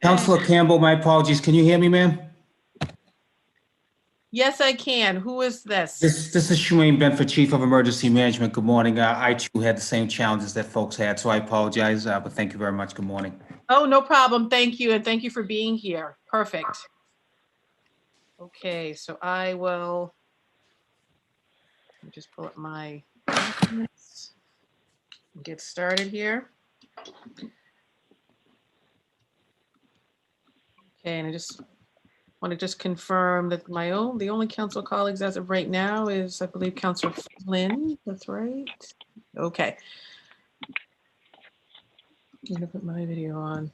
Councilor Campbell, my apologies. Can you hear me, ma'am? Yes, I can. Who is this? This is Shemaine Benford, Chief of Emergency Management. Good morning. I too had the same challenges that folks had, so I apologize, but thank you very much. Good morning. Oh, no problem. Thank you. And thank you for being here. Perfect. Okay, so I will just pull up my documents and get started here. Okay, and I just want to confirm that the only council colleagues as of right now is, I believe, Councilor Flynn. That's right. Okay. I'm gonna put my video on.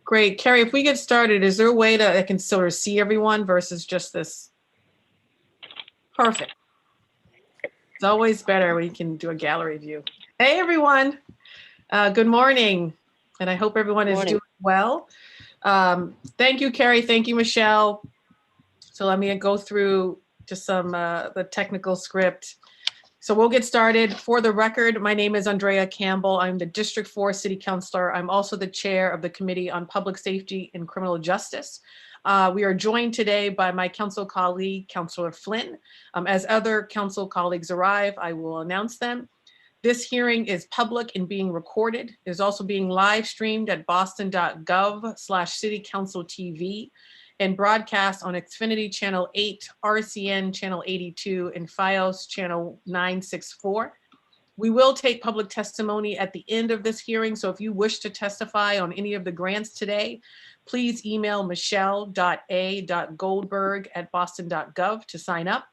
Great. Carrie, if we get started, is there a way that I can sort of see everyone versus just this? Perfect. It's always better when you can do a gallery view. Hey, everyone. Good morning. And I hope everyone is doing well. Thank you, Carrie. Thank you, Michelle. So let me go through just some the technical script. So we'll get started. For the record, my name is Andrea Campbell. I'm the District 4 City Councilor. I'm also the chair of the Committee on Public Safety and Criminal Justice. We are joined today by my council colleague, Councilor Flynn. As other council colleagues arrive, I will announce them. This hearing is public and being recorded. It is also being live streamed at boston.gov/citycounciltv and broadcast on Xfinity Channel 8, RCN Channel 82, and FiOS Channel 964. We will take public testimony at the end of this hearing, so if you wish to testify on any of the grants today, please email michelle.a.goldberg@boston.gov to sign up.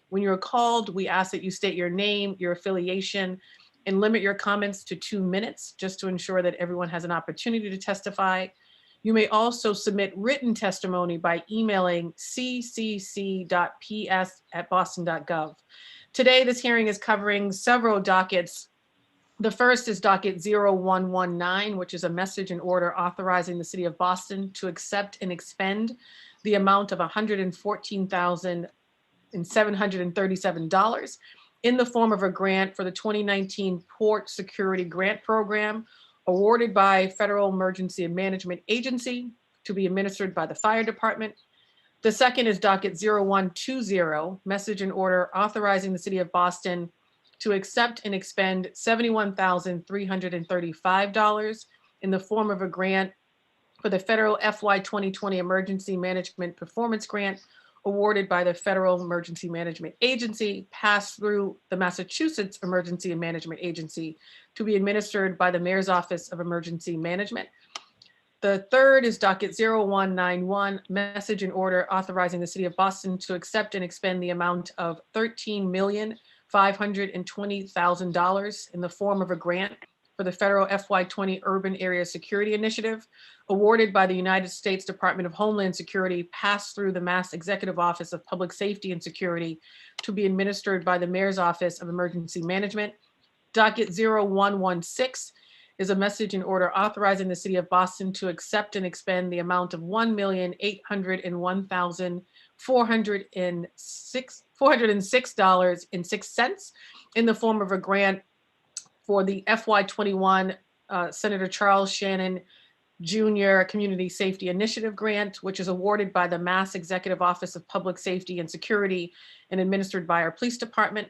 When you're called, we ask that you state your name, your affiliation, and limit your comments to 2 minutes, just to ensure that everyone has an opportunity to testify. You may also submit written testimony by emailing ccc.ps@boston.gov. Today, this hearing is covering several dockets. The first is docket 0119, which is a message and order authorizing the city of Boston to accept and expend the amount of $114,737 in the form of a grant for the 2019 Port Security Grant Program, awarded by Federal Emergency Management Agency to be administered by the Fire Department. The second is docket 0120, message and order authorizing the city of Boston to accept and expend $71,335 in the form of a grant for the Federal FY 2020 Emergency Management Performance Grant, awarded by the Federal Emergency Management Agency, passed through the Massachusetts Emergency Management Agency to be administered by the Mayor's Office of Emergency Management. The third is docket 0191, message and order authorizing the city of Boston to accept and expend the amount of $13,520,000 in the form of a grant for the Federal FY 20 Urban Area Security Initiative, awarded by the United States Department of Homeland Security, passed through the Mass Executive Office of Public Safety and Security to be administered by the Mayor's Office of Emergency Management. Docket 0116 is a message and order authorizing the city of Boston to accept and expend the amount of $1,801,406.06 in the form of a grant for the FY 21 Senator Charles Shannon Jr. Community Safety Initiative Grant, which is awarded by the Mass Executive Office of Public Safety and Security and administered by our police department.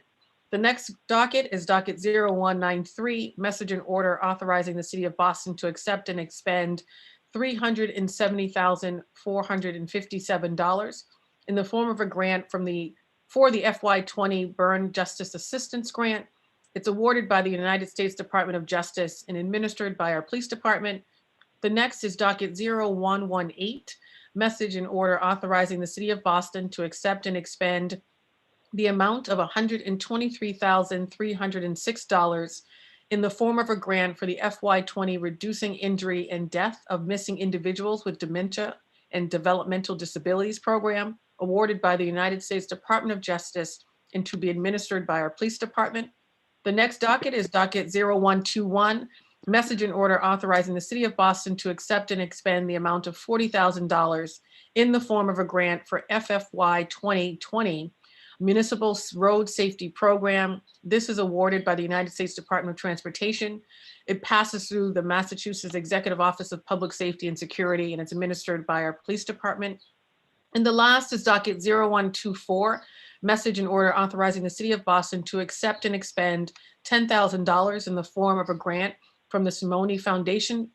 The next docket is docket 0193, message and order authorizing the city of Boston to accept and expend $370,457 in the form of a grant for the FY 20 Burn Justice Assistance Grant. It's awarded by the United States Department of Justice and administered by our police department. The next is docket 0118, message and order authorizing the city of Boston to accept and expend the amount of $123,306 in the form of a grant for the FY 20 Reducing Injury and Death of Missing Individuals with Dementia and Developmental Disabilities Program, awarded by the United States Department of Justice and to be administered by our police department. The next docket is docket 0121, message and order authorizing the city of Boston to accept and expend the amount of $40,000 in the form of a grant for FFY 2020 Municipal Road Safety Program. This is awarded by the United States Department of Transportation. It passes through the Massachusetts Executive Office of Public Safety and Security, and it's administered by our police department. And the last is docket 0124, message and order authorizing the city of Boston to accept and expend $10,000 in the form of a grant from the Simone Foundation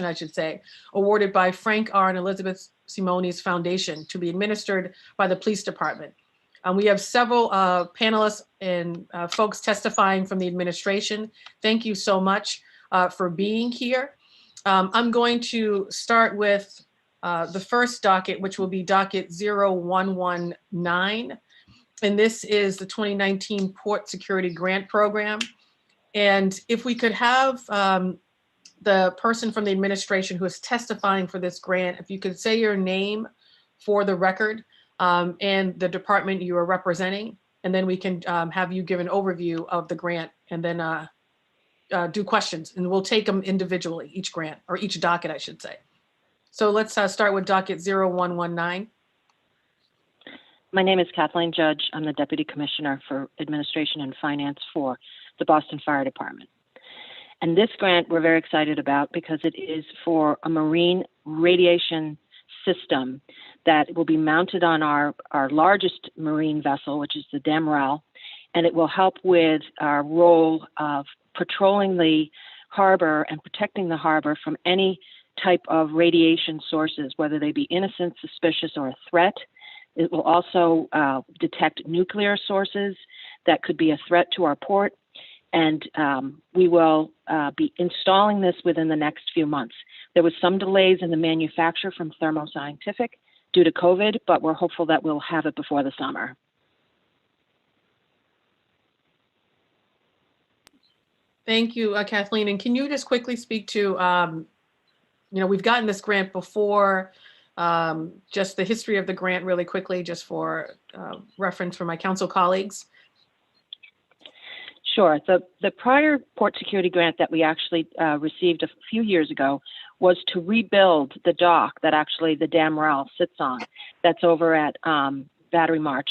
I should say, awarded by Frank R. and Elizabeth Simone's Foundation to be administered by the police department. We have several panelists and folks testifying from the administration. Thank you so much for being here. I'm going to start with the first docket, which will be docket 0119. And this is the 2019 Port Security Grant Program. And if we could have the person from the administration who is testifying for this grant, if you could say your name for the record and the department you are representing, and then we can have you give an overview of the grant and then do questions, and we'll take them individually, each grant, or each docket, I should say. So let's start with docket 0119. My name is Kathleen Judge. I'm the Deputy Commissioner for Administration and Finance for the Boston Fire Department. And this grant we're very excited about because it is for a marine radiation system that will be mounted on our largest marine vessel, which is the Damrel, and it will help with our role of patrolling the harbor and protecting the harbor from any type of radiation sources, whether they be innocent, suspicious, or a threat. It will also detect nuclear sources that could be a threat to our port. And we will be installing this within the next few months. There was some delays in the manufacture from Thermo Scientific due to COVID, but we're hopeful that we'll have it before the summer. Thank you, Kathleen. And can you just quickly speak to, we've gotten this grant before, just the history of the grant really quickly, just for reference for my council colleagues. Sure. The prior port security grant that we actually received a few years ago was to rebuild the dock that actually the Damrel sits on. That's over at Battery March,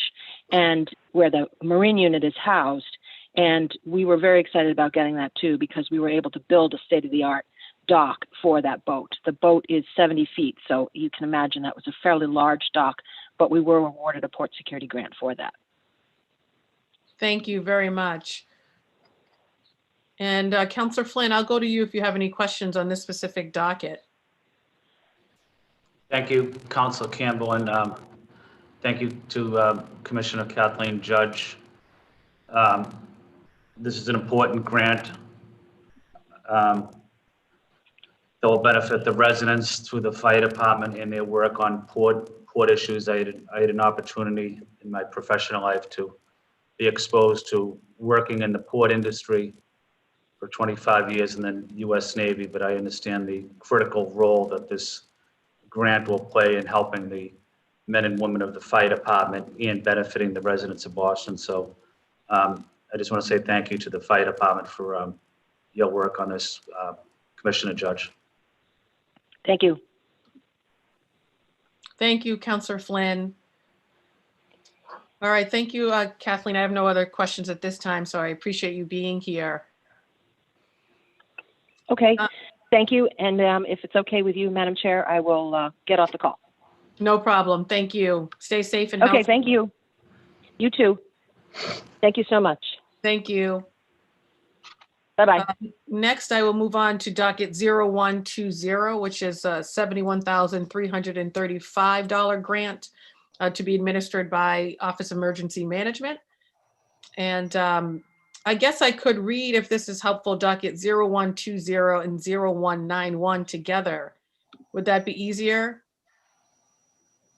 and where the Marine unit is housed. And we were very excited about getting that too, because we were able to build a state-of-the-art dock for that boat. The boat is 70 feet, so you can imagine that was a fairly large dock, but we were awarded a port security grant for that. Thank you very much. And Councillor Flynn, I'll go to you if you have any questions on this specific docket. Thank you, Councilor Campbell, and thank you to Commissioner Kathleen Judge. This is an important grant that will benefit the residents through the fire department and their work on port issues. I had an opportunity in my professional life to be exposed to working in the port industry for 25 years in the U.S. Navy, but I understand the critical role that this grant will play in helping the men and women of the fire department and benefiting the residents of Boston. So I just want to say thank you to the fire department for your work on this, Commissioner Judge. Thank you. Thank you, Councillor Flynn. All right, thank you, Kathleen. I have no other questions at this time, so I appreciate you being here. Okay, thank you. And if it's okay with you, Madam Chair, I will get off the call. No problem. Thank you. Stay safe and healthy. Okay, thank you. You too. Thank you so much. Thank you. Bye-bye. Next, I will move on to docket 0120, which is a $71,335 grant to be administered by Office of Emergency Management. And I guess I could read, if this is helpful, docket 0120 and 0191 together. Would that be easier?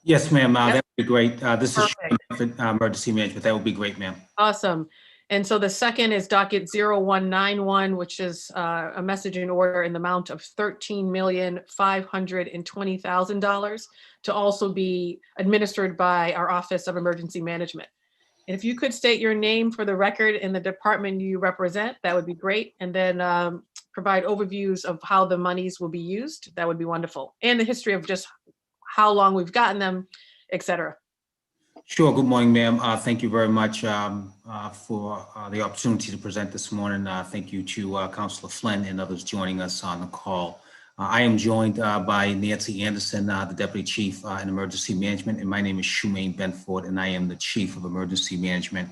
Yes, ma'am. Yep. That would be great. This Perfect. is emergency management. That would be great, ma'am. Awesome. And so the second is docket 0191, which is a message in order in the amount of $13,520,000 to also be administered by our Office of Emergency Management. And if you could state your name for the record and the department you represent, that would be great. And then provide overviews of how the monies will be used. That would be wonderful. And the history of just how long we've gotten them, et cetera. Sure. Good morning, ma'am. Thank you very much for the opportunity to present this morning. Thank you to Councilor Flynn and others joining us on the call. I am joined by Nancy Anderson, the Deputy Chief in Emergency Management, and my name is Shumaine Benford, and I am the Chief of Emergency Management.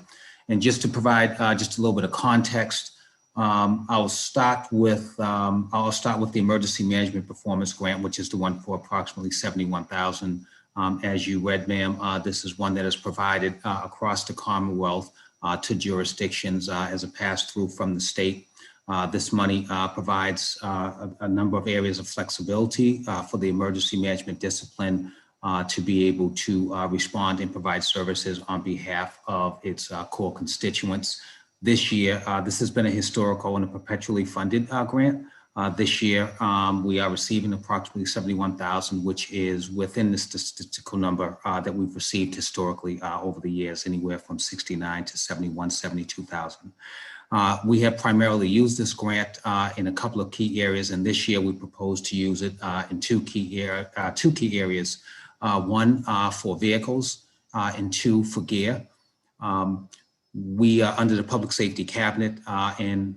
And just to provide just a little bit of context, I'll start with the Emergency Management Performance Grant, which is the one for approximately $71,000. As you read, ma'am, this is one that is provided across the Commonwealth to jurisdictions as a pass-through from the state. This money provides a number of areas of flexibility for the emergency management discipline to be able to respond and provide services on behalf of its core constituents. This year, this has been a historical and a perpetually funded grant. This year, we are receiving approximately $71,000, which is within the statistical number that we've received historically over the years, anywhere from 69 to 71, 72,000. We have primarily used this grant in a couple of key areas, and this year we propose to use it in two key areas. One for vehicles and two for gear. We are under the Public Safety Cabinet, and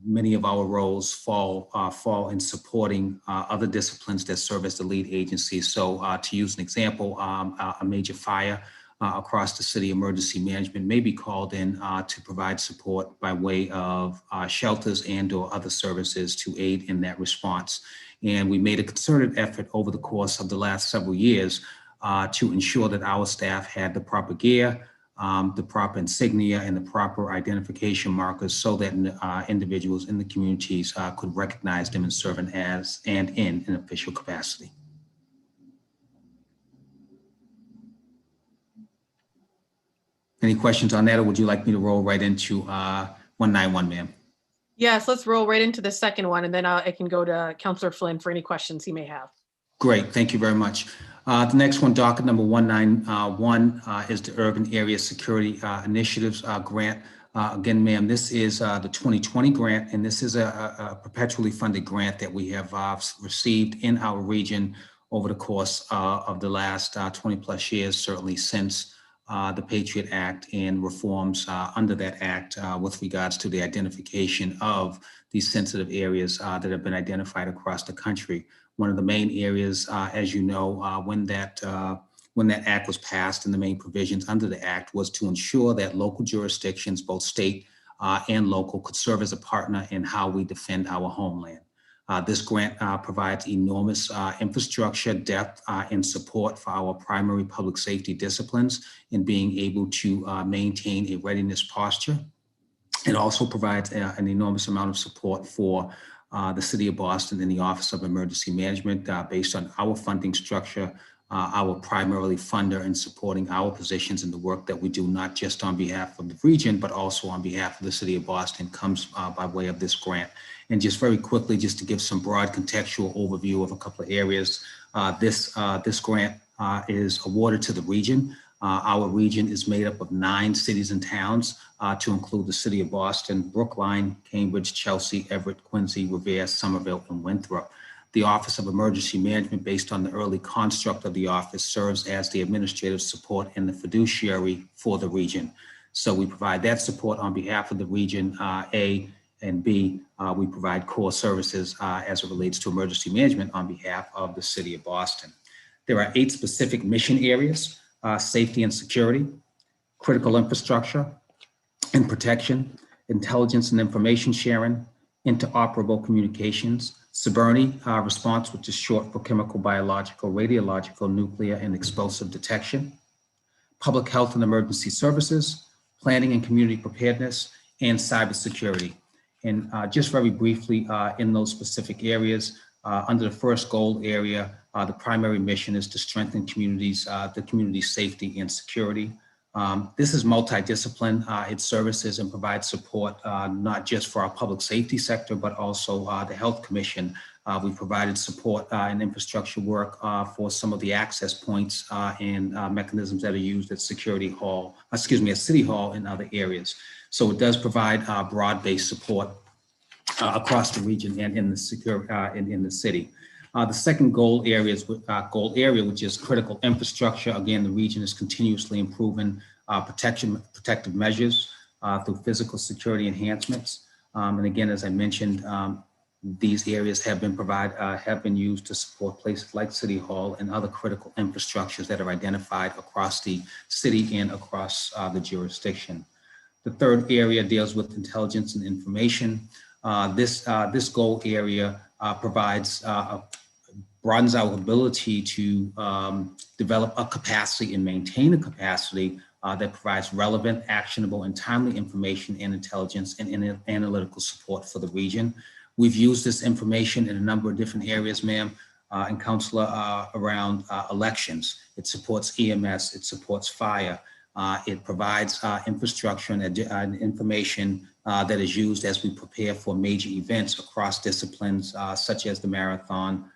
many of our roles fall in supporting other disciplines that serve as the lead agency. So to use an example, a major fire across the city, emergency management may be called in to provide support by way of shelters and or other services to aid in that response. And we made a concerted effort over the course of the last several years to ensure that our staff had the proper gear, the proper insignia, and the proper identification markers so that individuals in the communities could recognize them and serving as and in an official capacity. Any questions on that, or would you like me to roll right into 191, ma'am? Yes, let's roll right into the second one, and then I can go to Councilor Flynn for any questions he may have. Great, thank you very much. The next one, docket number 191, is the Urban Area Security Initiatives Grant. Again, ma'am, this is the 2020 grant, and this is a perpetually funded grant that we have received in our region over the course of the last 20 plus years, certainly since the Patriot Act and reforms under that act with regards to the identification of these sensitive areas that have been identified across the country. One of the main areas, as you know, when that act was passed and the main provisions under the act was to ensure that local jurisdictions, both state and local, could serve as a partner in how we defend our homeland. This grant provides enormous infrastructure, depth, and support for our primary public safety disciplines in being able to maintain a readiness posture. It also provides an enormous amount of support for the City of Boston and the Office of Emergency Management based on our funding structure, our primarily funder in supporting our positions in the work that we do, not just on behalf of the region, but also on behalf of the City of Boston, comes by way of this grant. And just very quickly, just to give some broad contextual overview of a couple of areas, this grant is awarded to the region. Our region is made up of 9 cities and towns to include the City of Boston, Brookline, Cambridge, Chelsea, Everett, Quincy, Revere, Somerville, and Winthrop. The Office of Emergency Management, based on the early construct of the office, serves as the administrative support and the fiduciary for the region. So we provide that support on behalf of the region, A, and B, we provide core services as it relates to emergency management on behalf of the City of Boston. There are 8 specific mission areas: safety and security, critical infrastructure and protection, intelligence and information sharing, interoperable communications, CBRNE response, which is short for chemical, biological, radiological, nuclear, and explosive detection, public health and emergency services, planning and community preparedness, and cybersecurity. And just very briefly, in those specific areas, under the first goal area, the primary mission is to strengthen communities, the community's safety and security. This is multidiscipline. It services and provides support not just for our public safety sector, but also the Health Commission. We provided support and infrastructure work for some of the access points and mechanisms that are used at City Hall and other areas. So it does provide broad-based support across the region and in the city. The second goal area, which is critical infrastructure. Again, the region is continuously improving protective measures through physical security enhancements. And again, as I mentioned, these areas have been used to support places like City Hall and other critical infrastructures that are identified across the city and across the jurisdiction. The third area deals with intelligence and information. This goal area broadens our ability to develop a capacity and maintain a capacity that provides relevant, actionable, and timely information and intelligence and analytical support for the region. We've used this information in a number of different areas, ma'am, and Councilor, around elections. It supports EMS, it supports fire. It provides infrastructure and information that is used as we prepare for major events across disciplines such as the marathon,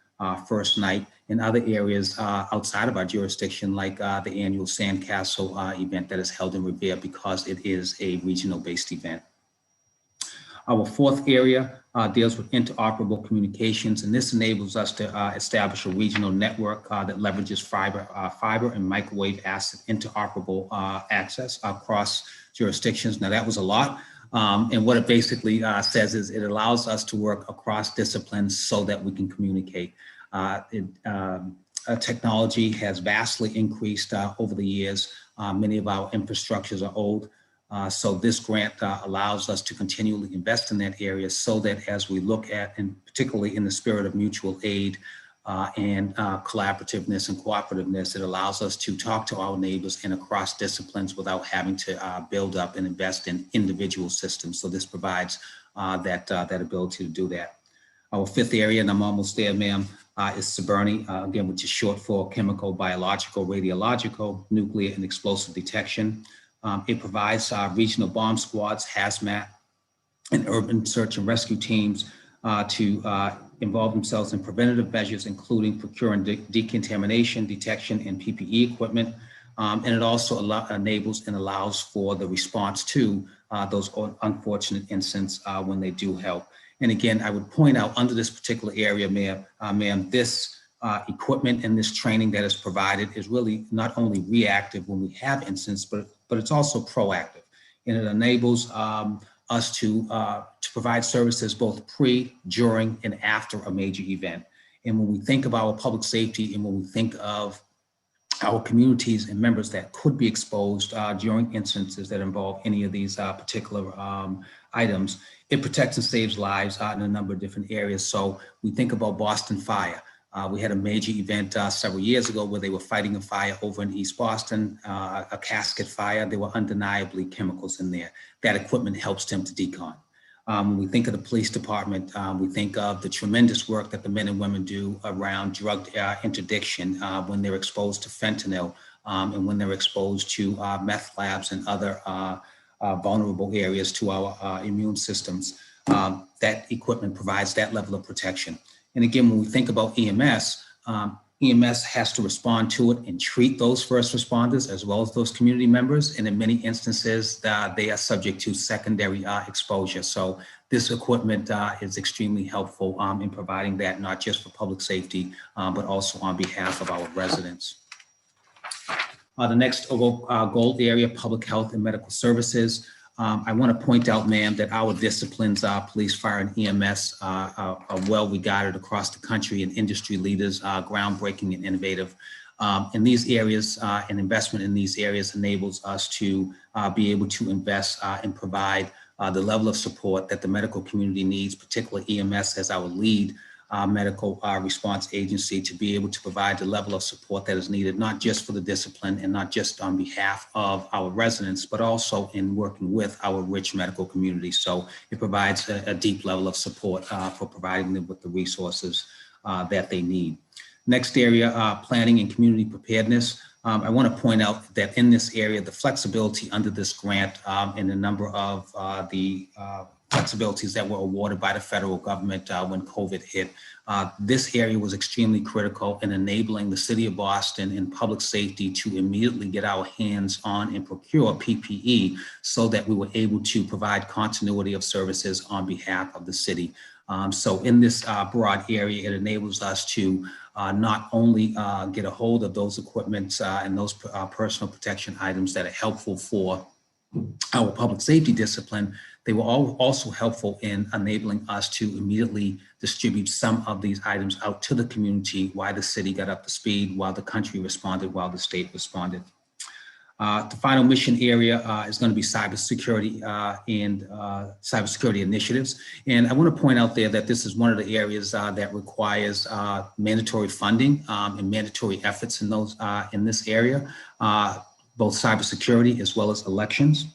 First Night, and other areas outside of our jurisdiction, like the annual Sandcastle event that is held in Revere, because it is a regional-based event. Our fourth area deals with interoperable communications, and this enables us to establish a regional network that leverages fiber and microwave asset interoperable access across jurisdictions. Now, that was a lot. And what it basically says is it allows us to work across disciplines so that we can communicate. Technology has vastly increased over the years. Many of our infrastructures are old. So this grant allows us to continually invest in that area so that as we look at, and particularly in the spirit of mutual aid and collaborativeness and cooperativeness, it allows us to talk to our neighbors and across disciplines without having to build up and invest in individual systems. So this provides that ability to do that. Our fifth area, and I'm almost there, ma'am, is CBRNE, again, which is short for chemical, biological, radiological, nuclear, and explosive detection. It provides regional bomb squads, hazmat, and urban search and rescue teams to involve themselves in preventative measures, including procuring decontamination, detection, and PPE equipment. And it also enables and allows for the response to those unfortunate incidents when they do help. And again, I would point out under this particular area, ma'am, this equipment and this training that is provided is really not only reactive when we have incidents, but it's also proactive. And it enables us to provide services both pre, during, and after a major event. And when we think of our public safety and when we think of our communities and members that could be exposed during incidences that involve any of these particular items, it protects and saves lives in a number of different areas. So we think about Boston Fire. We had a major event several years ago where they were fighting a fire over in East Boston, a casket fire. There were undeniably chemicals in there. That equipment helps them to decon. When we think of the police department, we think of the tremendous work that the men and women do around drug interdiction when they're exposed to fentanyl and when they're exposed to meth labs and other vulnerable areas to our immune systems. That equipment provides that level of protection. And again, when we think about EMS, EMS has to respond to it and treat those first responders as well as those community members. And in many instances, they are subject to secondary exposure. So this equipment is extremely helpful in providing that, not just for public safety, but also on behalf of our residents. The next goal area, public health and medical services. I want to point out, ma'am, that our disciplines, police, fire, and EMS are well regarded across the country, and industry leaders are groundbreaking and innovative. In these areas, and investment in these areas enables us to be able to invest and provide the level of support that the medical community needs, particularly EMS as our lead medical response agency, to be able to provide the level of support that is needed, not just for the discipline and not just on behalf of our residents, but also in working with our rich medical community. So it provides a deep level of support for providing them with the resources that they need. Next area, planning and community preparedness. I want to point out that in this area, the flexibility under this grant and a number of the flexibilities that were awarded by the federal government when COVID hit. This area was extremely critical in enabling the city of Boston and public safety to immediately get our hands on and procure PPE so that we were able to provide continuity of services on behalf of the city. So in this broad area, it enables us to not only get a hold of those equipments and those personal protection items that are helpful for our public safety discipline, they were also helpful in enabling us to immediately distribute some of these items out to the community while the city got up to speed, while the country responded, while the state responded. The final mission area is going to be cybersecurity and cybersecurity initiatives. And I want to point out there that this is one of the areas that requires mandatory funding and mandatory efforts in those in this area, both cybersecurity as well as elections.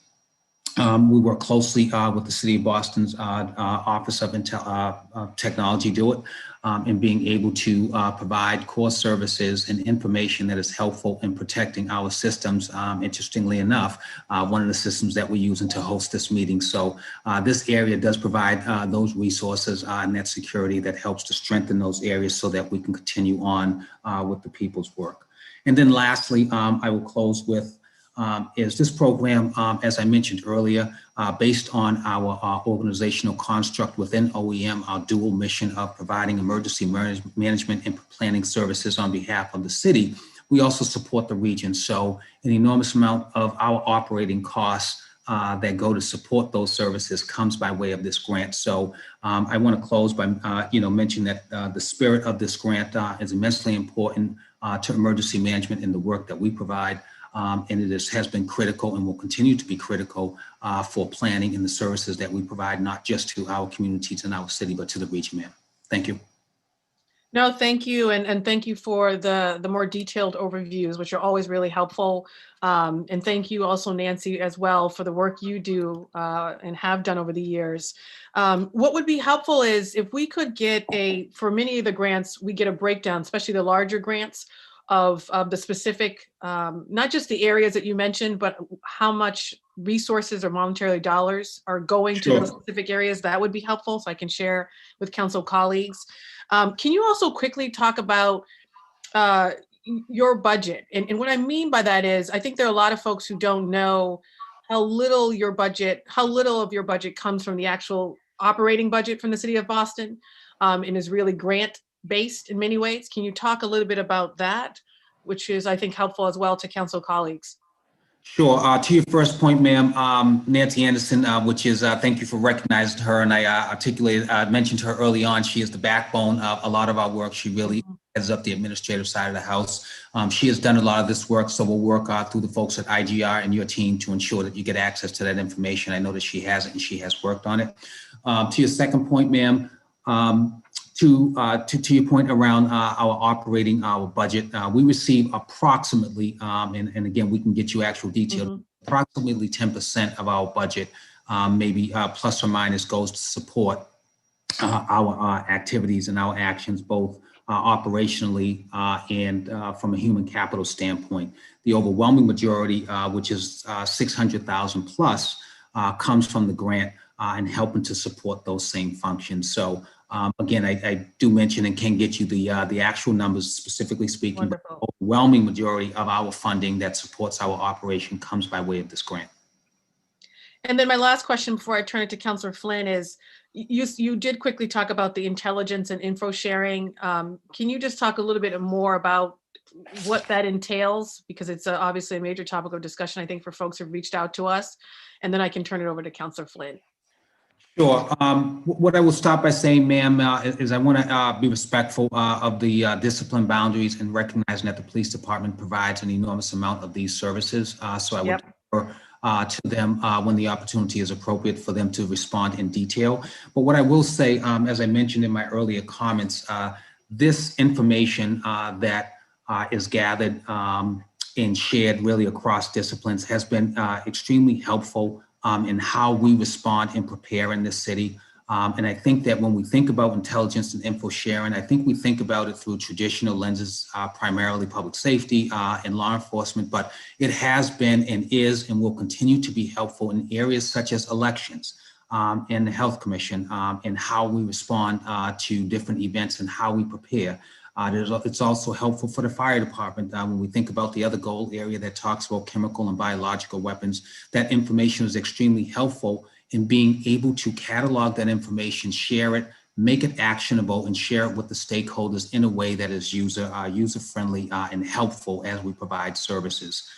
We work closely with the City of Boston's Office of Technology Do It in being able to provide core services and information that is helpful in protecting our systems. Interestingly enough, one of the systems that we're using to host this meeting. So this area does provide those resources and that security that helps to strengthen those areas so that we can continue on with the people's work. And then lastly, I will close with is this program, as I mentioned earlier, based on our organizational construct within OEM, our dual mission of providing emergency management and planning services on behalf of the city. We also support the region. So an enormous amount of our operating costs that go to support those services comes by way of this grant. So I want to close by, mention that the spirit of this grant is immensely important to emergency management and the work that we provide. And it has been critical and will continue to be critical for planning and the services that we provide, not just to our communities and our city, but to the region, ma'am. Thank you. No, thank you. And thank you for the more detailed overviews, which are always really helpful. And thank you also, Nancy, as well, for the work you do and have done over the years. What would be helpful is if we could get for many of the grants, we get a breakdown, especially the larger grants, of the specific, not just the areas that you mentioned, but how much resources or monetary dollars are going to those specific areas. That would be helpful so I can share with council colleagues. Can you also quickly talk about your budget? And what I mean by that is, I think there are a lot of folks who don't know how little of your budget comes from the actual operating budget from the city of Boston and is really grant based in many ways. Can you talk a little bit about that, which is, I think, helpful as well to council colleagues? Sure. To your first point, ma'am, Nancy Anderson, which is, thank you for recognizing her. And I mentioned her early on. She is the backbone of a lot of our work. She really heads up the administrative side of the house. She has done a lot of this work. So we'll work through the folks at IGR and your team to ensure that you get access to that information. I know that she has it and she has worked on it. To your second point, ma'am, to your point around our budget, we receive approximately, and again, we can get you actual detail, approximately 10% of our budget, maybe plus or minus, goes to support our activities and our actions, both operationally and from a human capital standpoint. The overwhelming majority, which is 600,000 plus, comes from the grant and helping to support those same functions. So again, I do mention and can get you the actual numbers, specifically speaking, but the overwhelming majority of our funding that supports our operation comes by way of this grant. And then my last question before I turn it to Councilor Flynn is, you did quickly talk about the intelligence and info sharing. Can you just talk a little bit more about what that entails? Because it's obviously a major topic of discussion, I think, for folks who've reached out to us. And then I can turn it over to Councilor Flynn. Sure. What I will start by saying, ma'am, is I want to be respectful of the discipline boundaries and recognizing that the police department provides an enormous amount of these services. So I would defer to them when the opportunity is appropriate for them to respond in detail. But what I will say, as I mentioned in my earlier comments, this information that is gathered and shared really across disciplines has been extremely helpful in how we respond and prepare in this city. And I think that when we think about intelligence and info sharing, I think we think about it through traditional lenses, primarily public safety and law enforcement, but it has been and is and will continue to be helpful in areas such as elections and the Health Commission and how we respond to different events and how we prepare. It's also helpful for the fire department when we think about the other goal area that talks about chemical and biological weapons. That information is extremely helpful in being able to catalog that information, share it, make it actionable, and share it with the stakeholders in a way that is user-friendly and helpful as we provide services.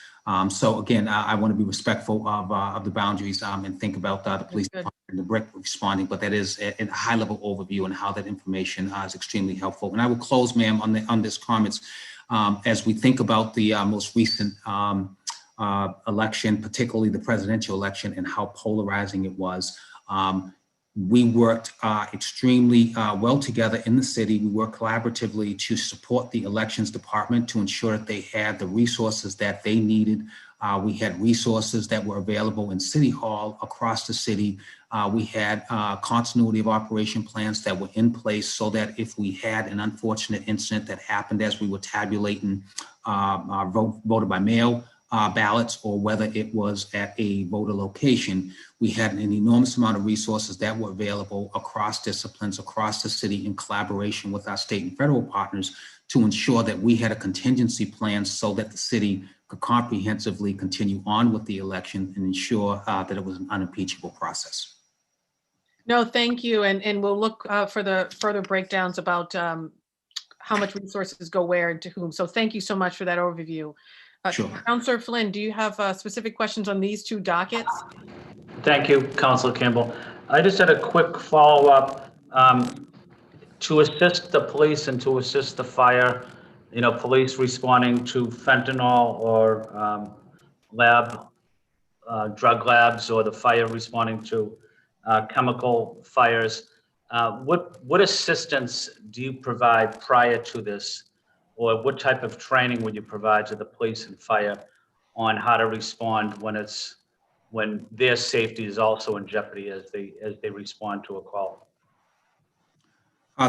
So again, I want to be respectful of the boundaries and think about the police department and the BRIC responding, but that is a high-level overview and how that information is extremely helpful. And I will close, ma'am, on this comments as we think about the most recent election, particularly the presidential election, and how polarizing it was. We worked extremely well together in the city. We worked collaboratively to support the elections department to ensure that they had the resources that they needed. We had resources that were available in City Hall across the city. We had continuity of operation plans that were in place so that if we had an unfortunate incident that happened as we were tabulating voted by mail ballots, or whether it was at a voter location, we had an enormous amount of resources that were available across disciplines, across the city, in collaboration with our state and federal partners to ensure that we had a contingency plan so that the city could comprehensively continue on with the election and ensure that it was an unimpeachable process. No, thank you. And we'll look for the further breakdowns about how much resources go where and to whom. So thank you so much for that overview. Sure. Councillor Flynn, do you have specific questions on these two dockets? Thank you, Councilor Campbell. I just had a quick follow-up. To assist the police and to assist the fire, police responding to fentanyl or drug labs, or the fire responding to chemical fires. What assistance do you provide prior to this, or what type of training would you provide to the police and fire on how to respond when their safety is also in jeopardy as they respond to a call?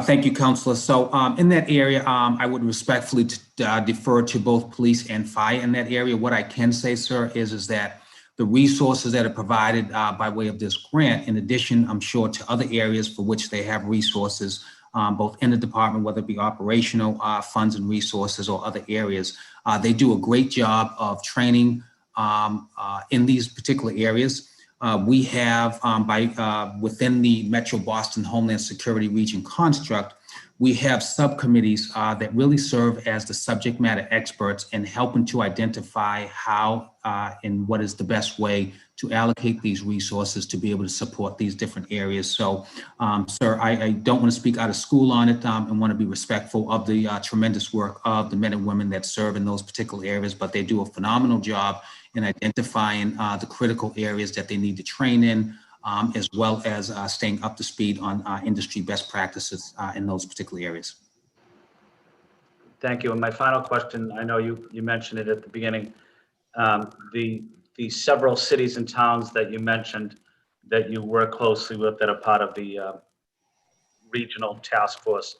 Thank you, Councilor. So in that area, I would respectfully defer to both police and fire in that area. What I can say, sir, is that the resources that are provided by way of this grant, in addition, I'm sure, to other areas for which they have resources, both in the department, whether it be operational funds and resources or other areas, they do a great job of training in these particular areas. We have, within the Metro Boston Homeland Security Region construct, we have subcommittees that really serve as the subject matter experts in helping to identify how and what is the best way to allocate these resources to be able to support these different areas. So, sir, I don't want to speak out of school on it and want to be respectful of the tremendous work of the men and women that serve in those particular areas, but they do a phenomenal job in identifying the critical areas that they need to train in, as well as staying up to speed on industry best practices in those particular areas. Thank you. And my final question, I know you mentioned it at the beginning, the several cities and towns that you mentioned that you work closely with that are part of the regional task force.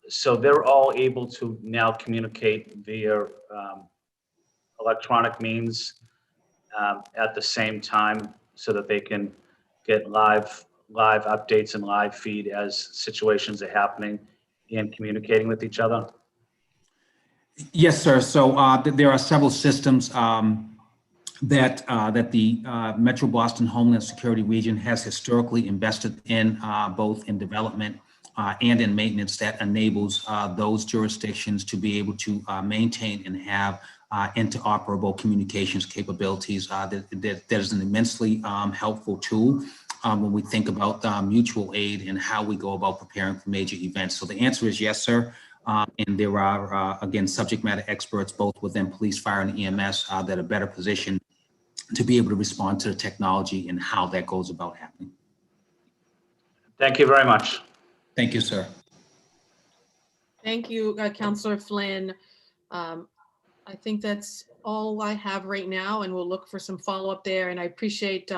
So they're all able to now communicate via electronic means at the same time, so that they can get live updates and live feed as situations are happening and communicating with each other? Yes, sir. So there are several systems that the Metro Boston Homeland Security Region has historically invested in, both in development and in maintenance, that enables those jurisdictions to be able to maintain and have interoperable communications capabilities. That is an immensely helpful tool when we think about mutual aid and how we go about preparing for major events. So the answer is yes, sir. And there are, again, subject matter experts, both within police, fire, and EMS that are better positioned to be able to respond to the technology and how that goes about happening. Thank you very much. Thank you, sir. Thank you, Councillor Flynn. I think that's all I have right now, and we'll look for some follow-up there. And I appreciate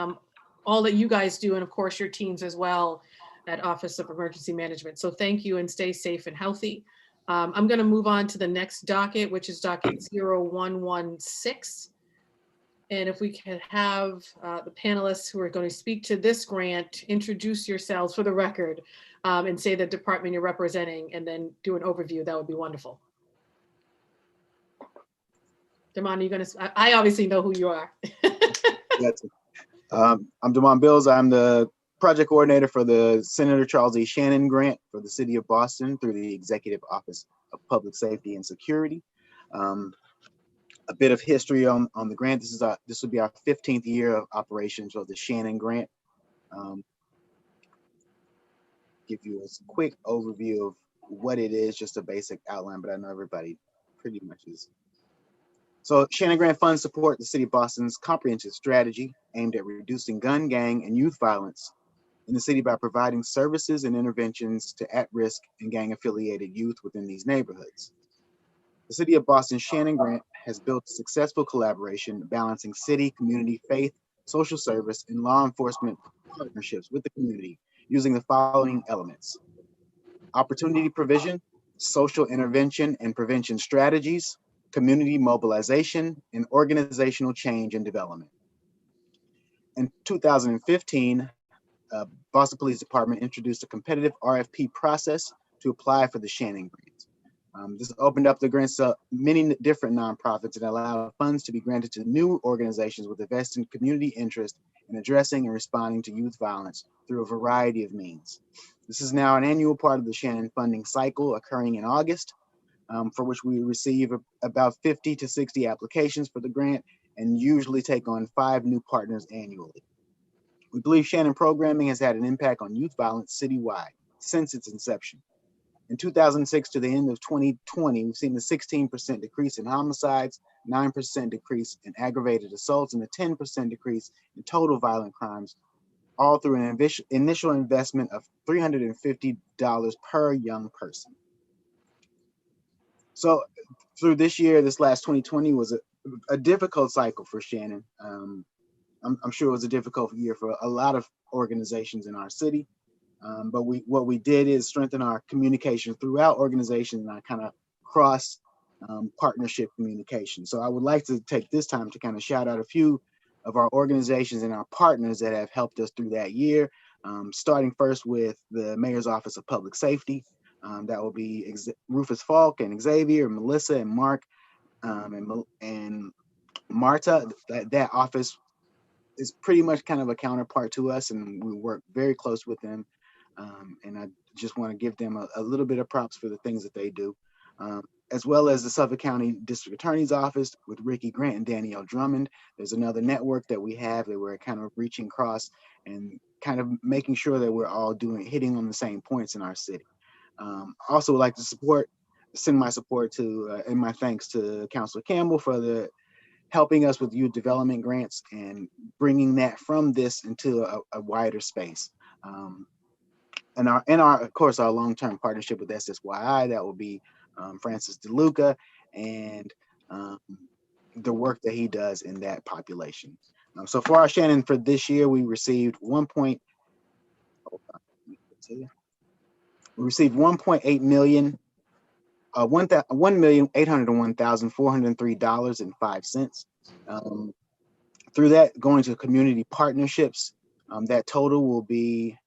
all that you guys do, and of course your teams as well at Office of Emergency Management. So thank you, and stay safe and healthy. I'm going to move on to the next docket, which is docket 0116. And if we can have the panelists who are going to speak to this grant, introduce yourselves for the record, and say the department you're representing, and then do an overview, that would be wonderful. Damon, are you going to, I obviously know who you are. I'm Damon Bills. I'm the project coordinator for the Senator Charles E. Shannon grant for the city of Boston through the Executive Office of Public Safety and Security. A bit of history on the grant. This will be our 15th year of operations of the Shannon grant. Give you a quick overview of what it is, just a basic outline, but I know everybody pretty much is. So Shannon Grant funds support the city of Boston's comprehensive strategy aimed at reducing gun, gang, and youth violence in the city by providing services and interventions to at-risk and gang-affiliated youth within these neighborhoods. The city of Boston's Shannon Grant has built successful collaboration balancing city, community, faith, social service, and law enforcement partnerships with the community using the following elements: opportunity provision, social intervention and prevention strategies, community mobilization, and organizational change and development. In 2015, Boston Police Department introduced a competitive RFP process to apply for the Shannon Grant. This opened up the grants to many different nonprofits and allowed funds to be granted to new organizations with a vested community interest in addressing and responding to youth violence through a variety of means. This is now an annual part of the Shannon funding cycle occurring in August, for which we receive about 50 to 60 applications for the grant and usually take on 5 new partners annually. We believe Shannon programming has had an impact on youth violence citywide since its inception. In 2006 to the end of 2020, we've seen a 16% decrease in homicides, 9% decrease in aggravated assaults, and a 10% decrease in total violent crimes, all through an initial investment of $350 per young person. So through this year, this last 2020 was a difficult cycle for Shannon. I'm sure it was a difficult year for a lot of organizations in our city. But what we did is strengthen our communication throughout organizations and our kind of cross partnership communication. So I would like to take this time to kind of shout out a few of our organizations and our partners that have helped us through that year, starting first with the Mayor's Office of Public Safety. That will be Rufus Falk and Xavier, Melissa and Mark, and Marta. That office is pretty much kind of a counterpart to us, and we work very close with them. And I just want to give them a little bit of props for the things that they do, as well as the Suffolk County District Attorney's Office with Ricky Grant and Danielle Drummond. There's another network that we have that we're kind of reaching across and kind of making sure that we're all hitting on the same points in our city. Also would like to send my support to and my thanks to Councilor Campbell for helping us with youth development grants and bringing that from this into a wider space. And of course, our long-term partnership with SSYI, that will be Francis DeLuca and the work that he does in that population. So for our Shannon for this year, we received $1.8 million, $1,801,403.05. Through that, going to community partnerships, that total will be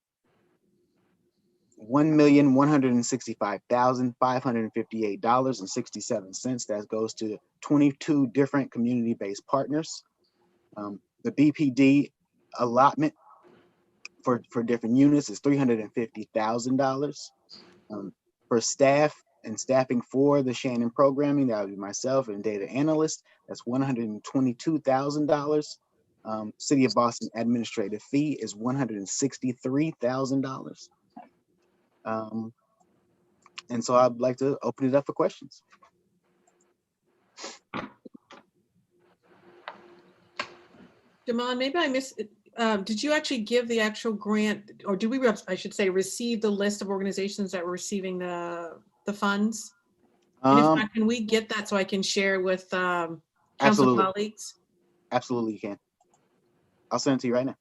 $1,165,558.67. That goes to 22 different community-based partners. The BPD allotment for different units is $350,000. For staff and staffing for the Shannon programming, that would be myself and data analyst, that's $122,000. City of Boston administrative fee is $163,000. And so I'd like to open it up for questions. Damon, maybe I missed it. Did you actually give the actual grant, or did we, I should say, receive the list of organizations that were receiving the funds? And if not, can we get that so I can share with council colleagues? Absolutely, you can. I'll send it to you right now.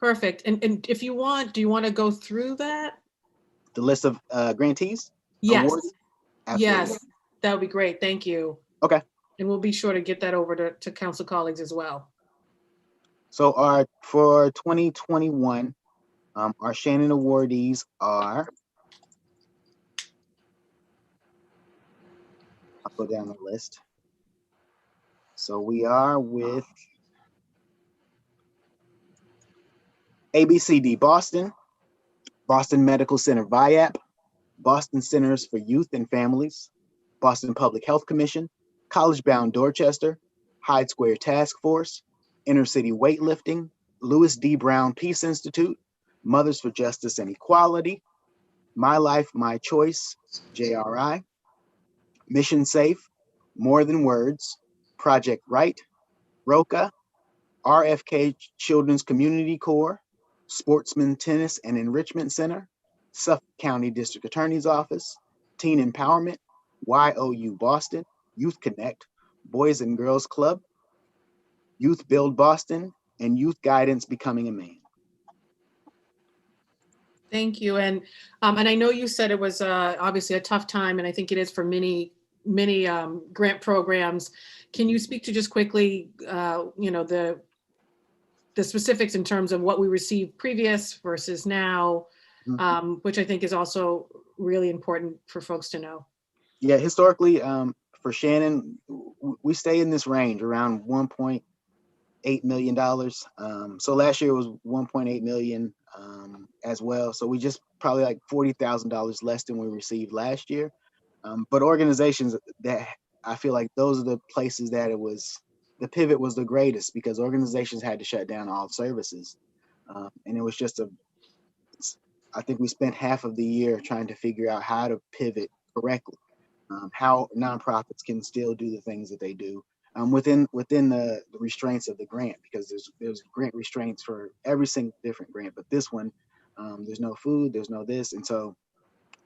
Perfect. And if you want, do you want to go through that? The list of grantees? Yes. Awards? Yes, that would be great. Thank you. Okay. And we'll be sure to get that over to council colleagues as well. So for 2021, our Shannon awardees are, I'll go down the list. So we are with ABCD Boston, Boston Medical Center VIAP, Boston Centers for Youth and Families, Boston Public Health Commission, College Bound Dorchester, Hyde Square Task Force, Inner City Weightlifting, Louis D. Brown Peace Institute, Mothers for Justice and Equality, My Life, My Choice, JRI, Mission Safe, More Than Words, Project Right, ROCA, RFK Children's Community Corps, Sportsman Tennis and Enrichment Center, Suffolk County District Attorney's Office, Teen Empowerment, YOU Boston, Youth Connect, Boys and Girls Club, Youth Build Boston, and Youth Guidance Becoming a Man. Thank you. And I know you said it was obviously a tough time, and I think it is for many grant programs. Can you speak to just quickly, the specifics in terms of what we received previous versus now, which I think is also really important for folks to know. Yeah, historically, for Shannon, we stay in this range around $1.8 million. So last year was 1.8 million as well. So we just probably like $40,000 less than we received last year. But organizations that I feel like those are the places that the pivot was the greatest, because organizations had to shut down all services. And it was just I think we spent half of the year trying to figure out how to pivot correctly, how nonprofits can still do the things that they do within the restraints of the grant, because there's grant restraints for every single different grant, but this one, there's no food, there's no this. And so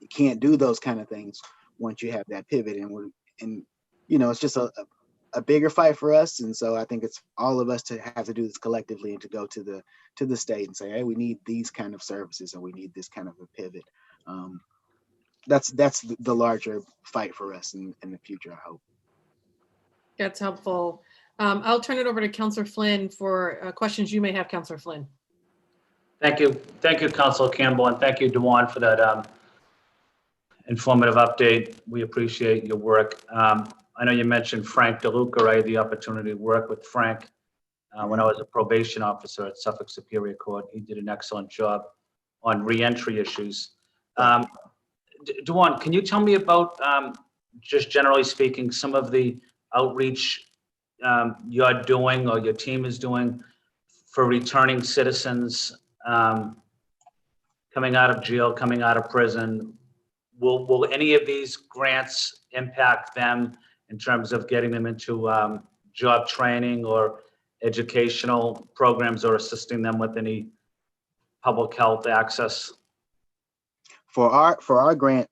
you can't do those kind of things once you have that pivot. And it's just a bigger fight for us. And so I think it's all of us to have to do this collectively and to go to the state and say, hey, we need these kind of services and we need this kind of a pivot. That's the larger fight for us in the future, I hope. That's helpful. I'll turn it over to Councilor Flynn for questions you may have, Councilor Flynn. Thank you. Thank you, Councilor Campbell, and thank you, Dewan, for that informative update. We appreciate your work. I know you mentioned Frank DeLuca. I had the opportunity to work with Frank when I was a probation officer at Suffolk Superior Court. He did an excellent job on reentry issues. Dewan, can you tell me about, just generally speaking, some of the outreach you're doing or your team is doing for returning citizens coming out of jail, coming out of prison? Will any of these grants impact them in terms of getting them into job training or educational programs, or assisting them with any public health access? For our grant,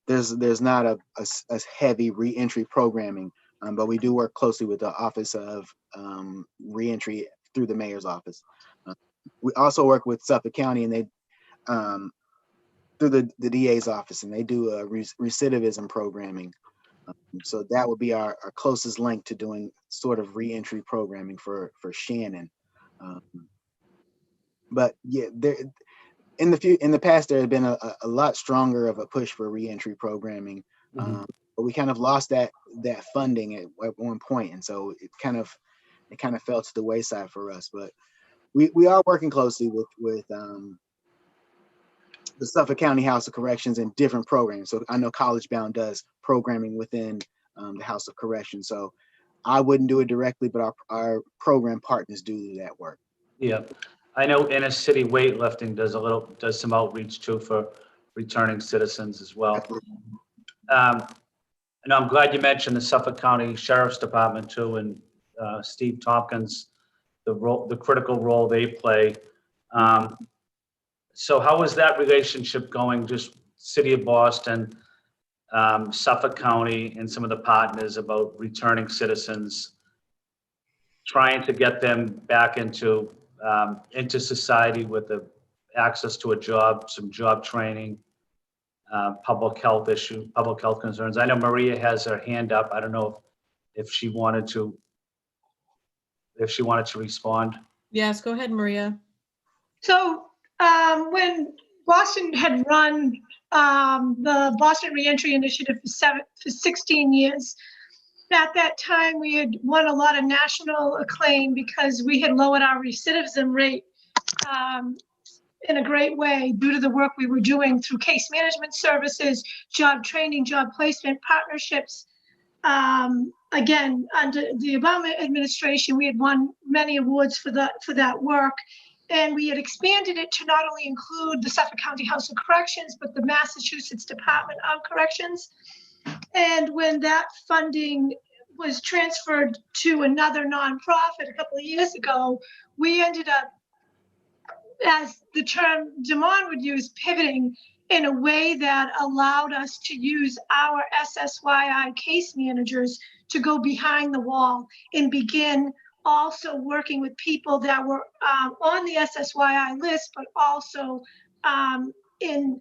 there's not a heavy reentry programming, but we do work closely with the Office of Reentry through the Mayor's office. We also work with Suffolk County, and they through the DA's office, and they do recidivism programming. So that would be our closest link to doing sort of reentry programming for Shannon. But yeah, in the past there had been a lot stronger of a push for reentry programming, but we kind of lost that funding at one point, and so it kind of fell to the wayside for us. But we are working closely with the Suffolk County House of Corrections and different programs. So I know College Bound does programming within the House of Corrections. So I wouldn't do it directly, but our program partners do that work. Yeah, I know Inner City Weightlifting does some outreach too for returning citizens as well. And I'm glad you mentioned the Suffolk County Sheriff's Department too, and Steve Tompkins, the critical role they play. So how is that relationship going? Just City of Boston, Suffolk County, and some of the partners about returning citizens, trying to get them back into society with the access to a job, some job training, public health concerns. I know Maria has her hand up. I don't know if she wanted to respond. Yes, go ahead, Maria. So when Boston had run the Boston Reentry Initiative for 16 years, at that time we had won a lot of national acclaim because we had lowered our recidivism rate in a great way due to the work we were doing through case management services, job training, job placement, partnerships. Again, under the Obama administration, we had won many awards for that work. And we had expanded it to not only include the Suffolk County House of Corrections, but the Massachusetts Department of Corrections. And when that funding was transferred to another nonprofit a couple of years ago, we ended up, as the term Damon would use, pivoting in a way that allowed us to use our SSYI case managers to go behind the wall and begin also working with people that were on the SSYI list, but also in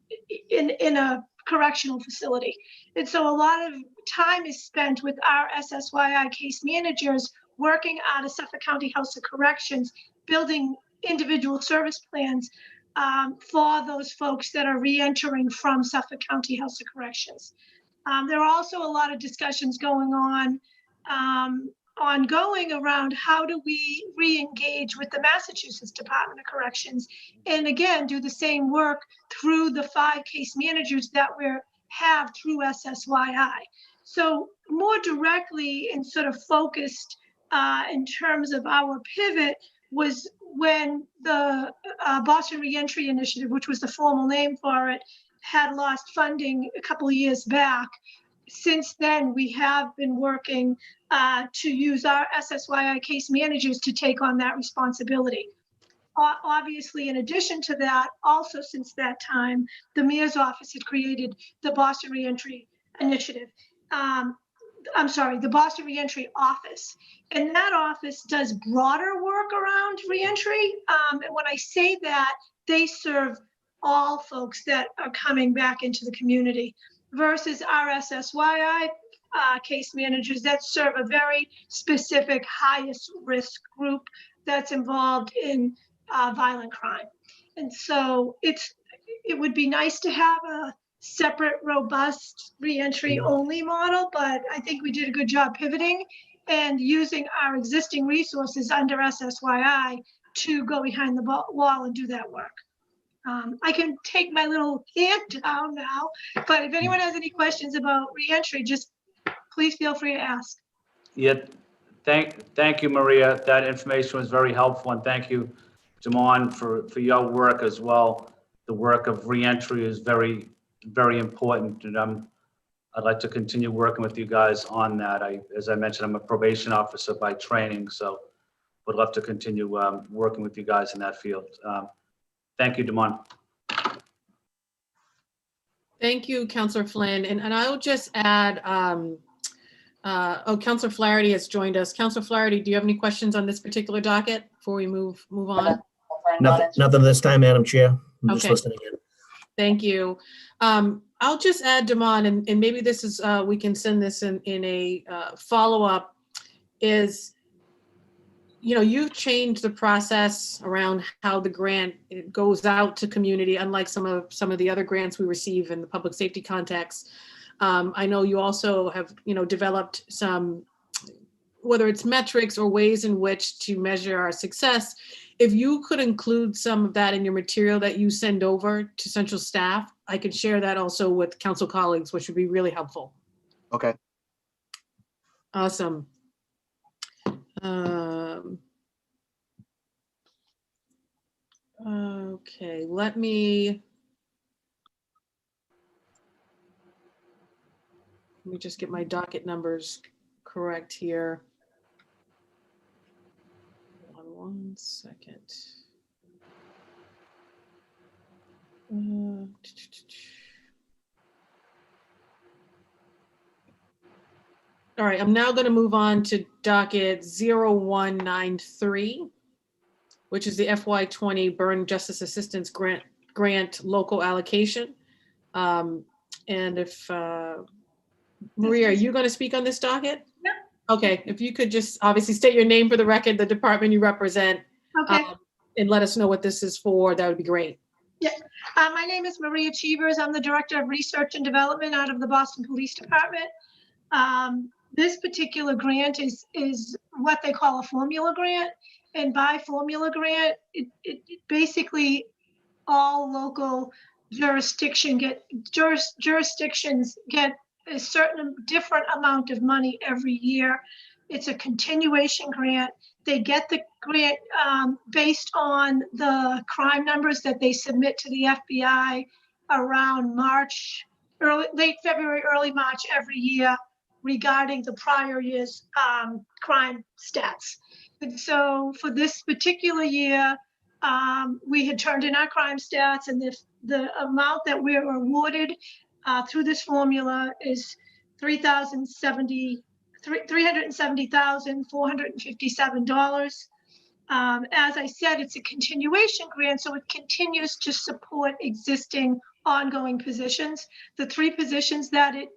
a correctional facility. And so a lot of time is spent with our SSYI case managers working out of Suffolk County House of Corrections, building individual service plans for those folks that are reentering from Suffolk County House of Corrections. There are also a lot of discussions going on ongoing around how do we re-engage with the Massachusetts Department of Corrections, and again, do the same work through the 5 case managers that we have through SSYI. So more directly and sort of focused in terms of our pivot was when the Boston Reentry Initiative, which was the formal name for it, had lost funding a couple of years back. Since then, we have been working to use our SSYI case managers to take on that responsibility. Obviously, in addition to that, also since that time, the mayor's office had created the Boston Reentry Initiative. The Boston Reentry Office. And that office does broader work around reentry. And when I say that, they serve all folks that are coming back into the community versus our SSYI case managers that serve a very specific highest risk group that's involved in violent crime. And so it would be nice to have a separate, robust reentry only model, but I think we did a good job pivoting and using our existing resources under SSYI to go behind the wall and do that work. I can take my little hand down now, but if anyone has any questions about reentry, just please feel free to ask. Yeah, thank you, Maria. That information was very helpful, and thank you, Damon, for your work as well. The work of reentry is very, very important, and I'd like to continue working with you guys on that. As I mentioned, I'm a probation officer by training, so would love to continue working with you guys in that field. Thank you, Damon. Thank you, Councillor Flynn. And I'll just add, Councillor Flaherty has joined us. Councillor Flaherty, do you have any questions on this particular docket before we move on? Nothing this time, Madam Chair. I'm just Okay. listening in. Thank you. I'll just add, Damon, and maybe this is, we can send this in a follow-up, is, you've changed the process around how the grant goes out to community, unlike some of the other grants we receive in the public safety context. I know you also have, developed some, whether it's metrics or ways in which to measure our success. If you could include some of that in your material that you send over to central staff, I could share that also with council colleagues, which would be really helpful. Okay. Awesome. Okay, let me just get my docket numbers correct here. Hold on one second. All right, I'm now going to move on to docket 0193, which is the FY20 Burn Justice Assistance Grant local allocation. And if, Maria, are you going to speak on this docket? No. Okay, if you could just obviously state your name for the record, the department you represent, Okay. and let us know what this is for, that would be great. Yeah. My name is Maria Cheevers. I'm the Director of Research and Development out of the Boston Police Department. This particular grant is what they call a formula grant. And by formula grant, it basically all local jurisdictions get a certain different amount of money every year. It's a continuation grant. They get the grant based on the crime numbers that they submit to the FBI around late February, early March every year regarding the prior year's crime stats. And so for this particular year, we had turned in our crime stats, and the amount that we're awarded through this formula is $370,457. As I said, it's a continuation grant, so it continues to support existing ongoing positions. The 3 positions that it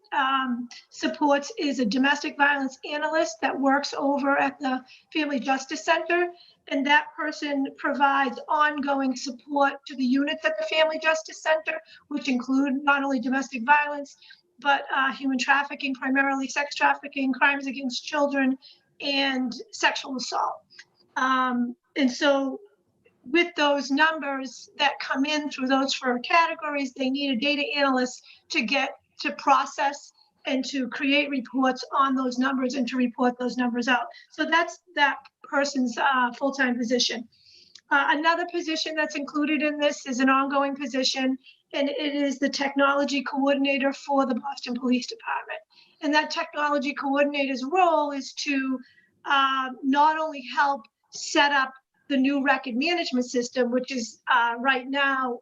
supports is a domestic violence analyst that works over at the Family Justice Center, and that person provides ongoing support to the units at the Family Justice Center, which include not only domestic violence, but human trafficking, primarily sex trafficking, crimes against children, and sexual assault. And so with those numbers that come in through those 4 categories, they need a data analyst to get to process and to create reports on those numbers and to report those numbers out. So that's that person's full-time position. Another position that's included in this is an ongoing position, and it is the technology coordinator for the Boston Police Department. And that technology coordinator's role is to not only help set up the new record management system, which is right now,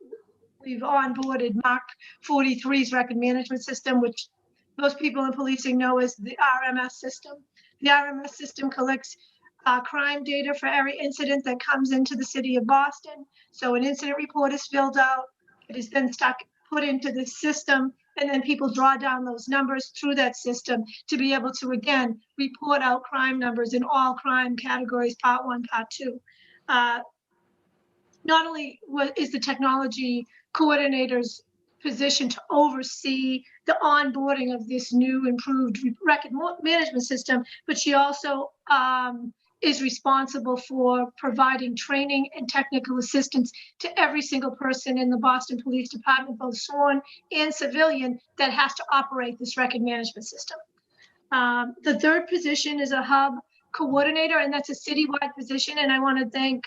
we've onboarded Mark 43's record management system, which most people in policing know as the RMS system. The RMS system collects crime data for every incident that comes into the city of Boston. So an incident report is filled out, it is then put into the system, and then people draw down those numbers through that system to be able to, again, report out crime numbers in all crime categories, part 1, part 2. Not only is the technology coordinator's position to oversee the onboarding of this new improved record management system, but she also is responsible for providing training and technical assistance to every single person in the Boston Police Department, both sworn and civilian, that has to operate this record management system. The 3rd position is a hub coordinator, and that's a citywide position. And I want to thank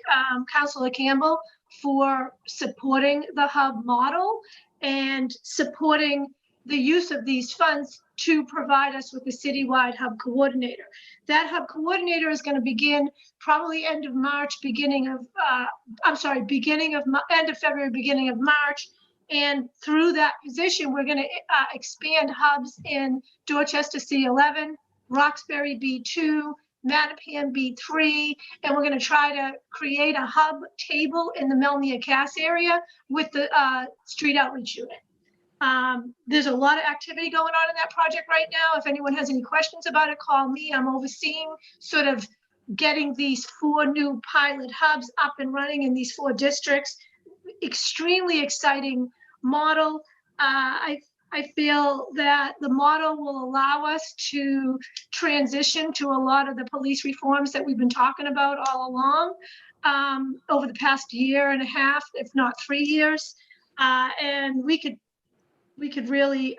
Councilor Campbell for supporting the hub model and supporting the use of these funds to provide us with a citywide hub coordinator. That hub coordinator is going to begin probably end of March, end of February, beginning of March. And through that position, we're going to expand hubs in Dorchester C11, Roxbury B2, Mattapan B3, and we're going to try to create a hub table in the Melnia Cass area with the street outreach unit. There's a lot of activity going on in that project right now. If anyone has any questions about it, call me. I'm overseeing sort of getting these 4 new pilot hubs up and running in these 4 districts. Extremely exciting model. I feel that the model will allow us to transition to a lot of the police reforms that we've been talking about all along over the past year and a half, if not 3 years. And we could really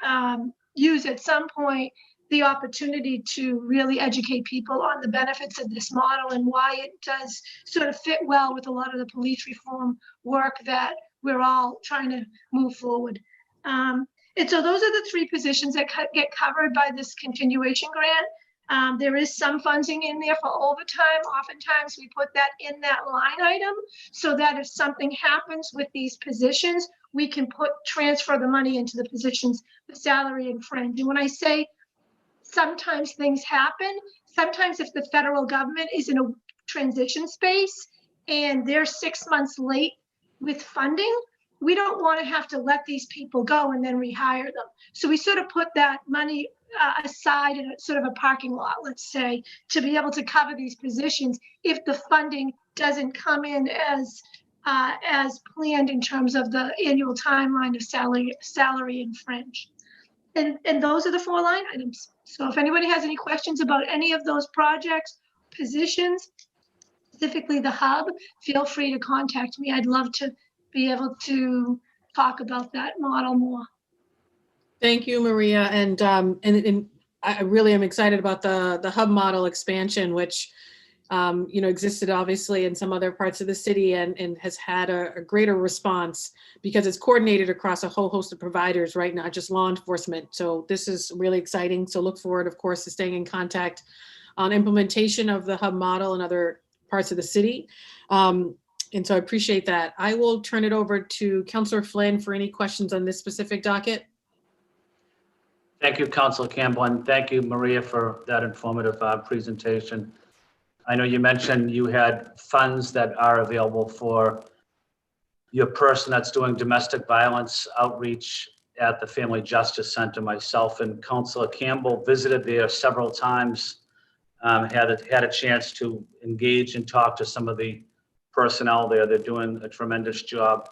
use at some point the opportunity to really educate people on the benefits of this model and why it does sort of fit well with a lot of the police reform work that we're all trying to move forward. And so those are the 3 positions that get covered by this continuation grant. There is some funding in there for overtime. Oftentimes we put that in that line item so that if something happens with these positions, we can transfer the money into the positions, the salary and fringe. And when I say sometimes things happen, sometimes if the federal government is in a transition space and they're 6 months late with funding, we don't want to have to let these people go and then rehire them. So we sort of put that money aside in a sort of a parking lot, let's say, to be able to cover these positions if the funding doesn't come in as planned in terms of the annual timeline of salary and fringe. And those are the 4 line items. So if anybody has any questions about any of those projects, positions, specifically the hub, feel free to contact me. I'd love to be able to talk about that model more. Thank you, Maria. And I really am excited about the hub model expansion, which existed obviously in some other parts of the city and has had a greater response because it's coordinated across a whole host of providers, right? Not just law enforcement. So this is really exciting. So look forward, of course, to staying in contact on implementation of the hub model in other parts of the city. And so I appreciate that. I will turn it over to Councilor Flynn for any questions on this specific docket. Thank you, Councilor Campbell, and thank you, Maria, for that informative presentation. I know you mentioned you had funds that are available for your person that's doing domestic violence outreach at the Family Justice Center. Myself and Councilor Campbell visited there several times, had a chance to engage and talk to some of the personnel there. They're doing a tremendous job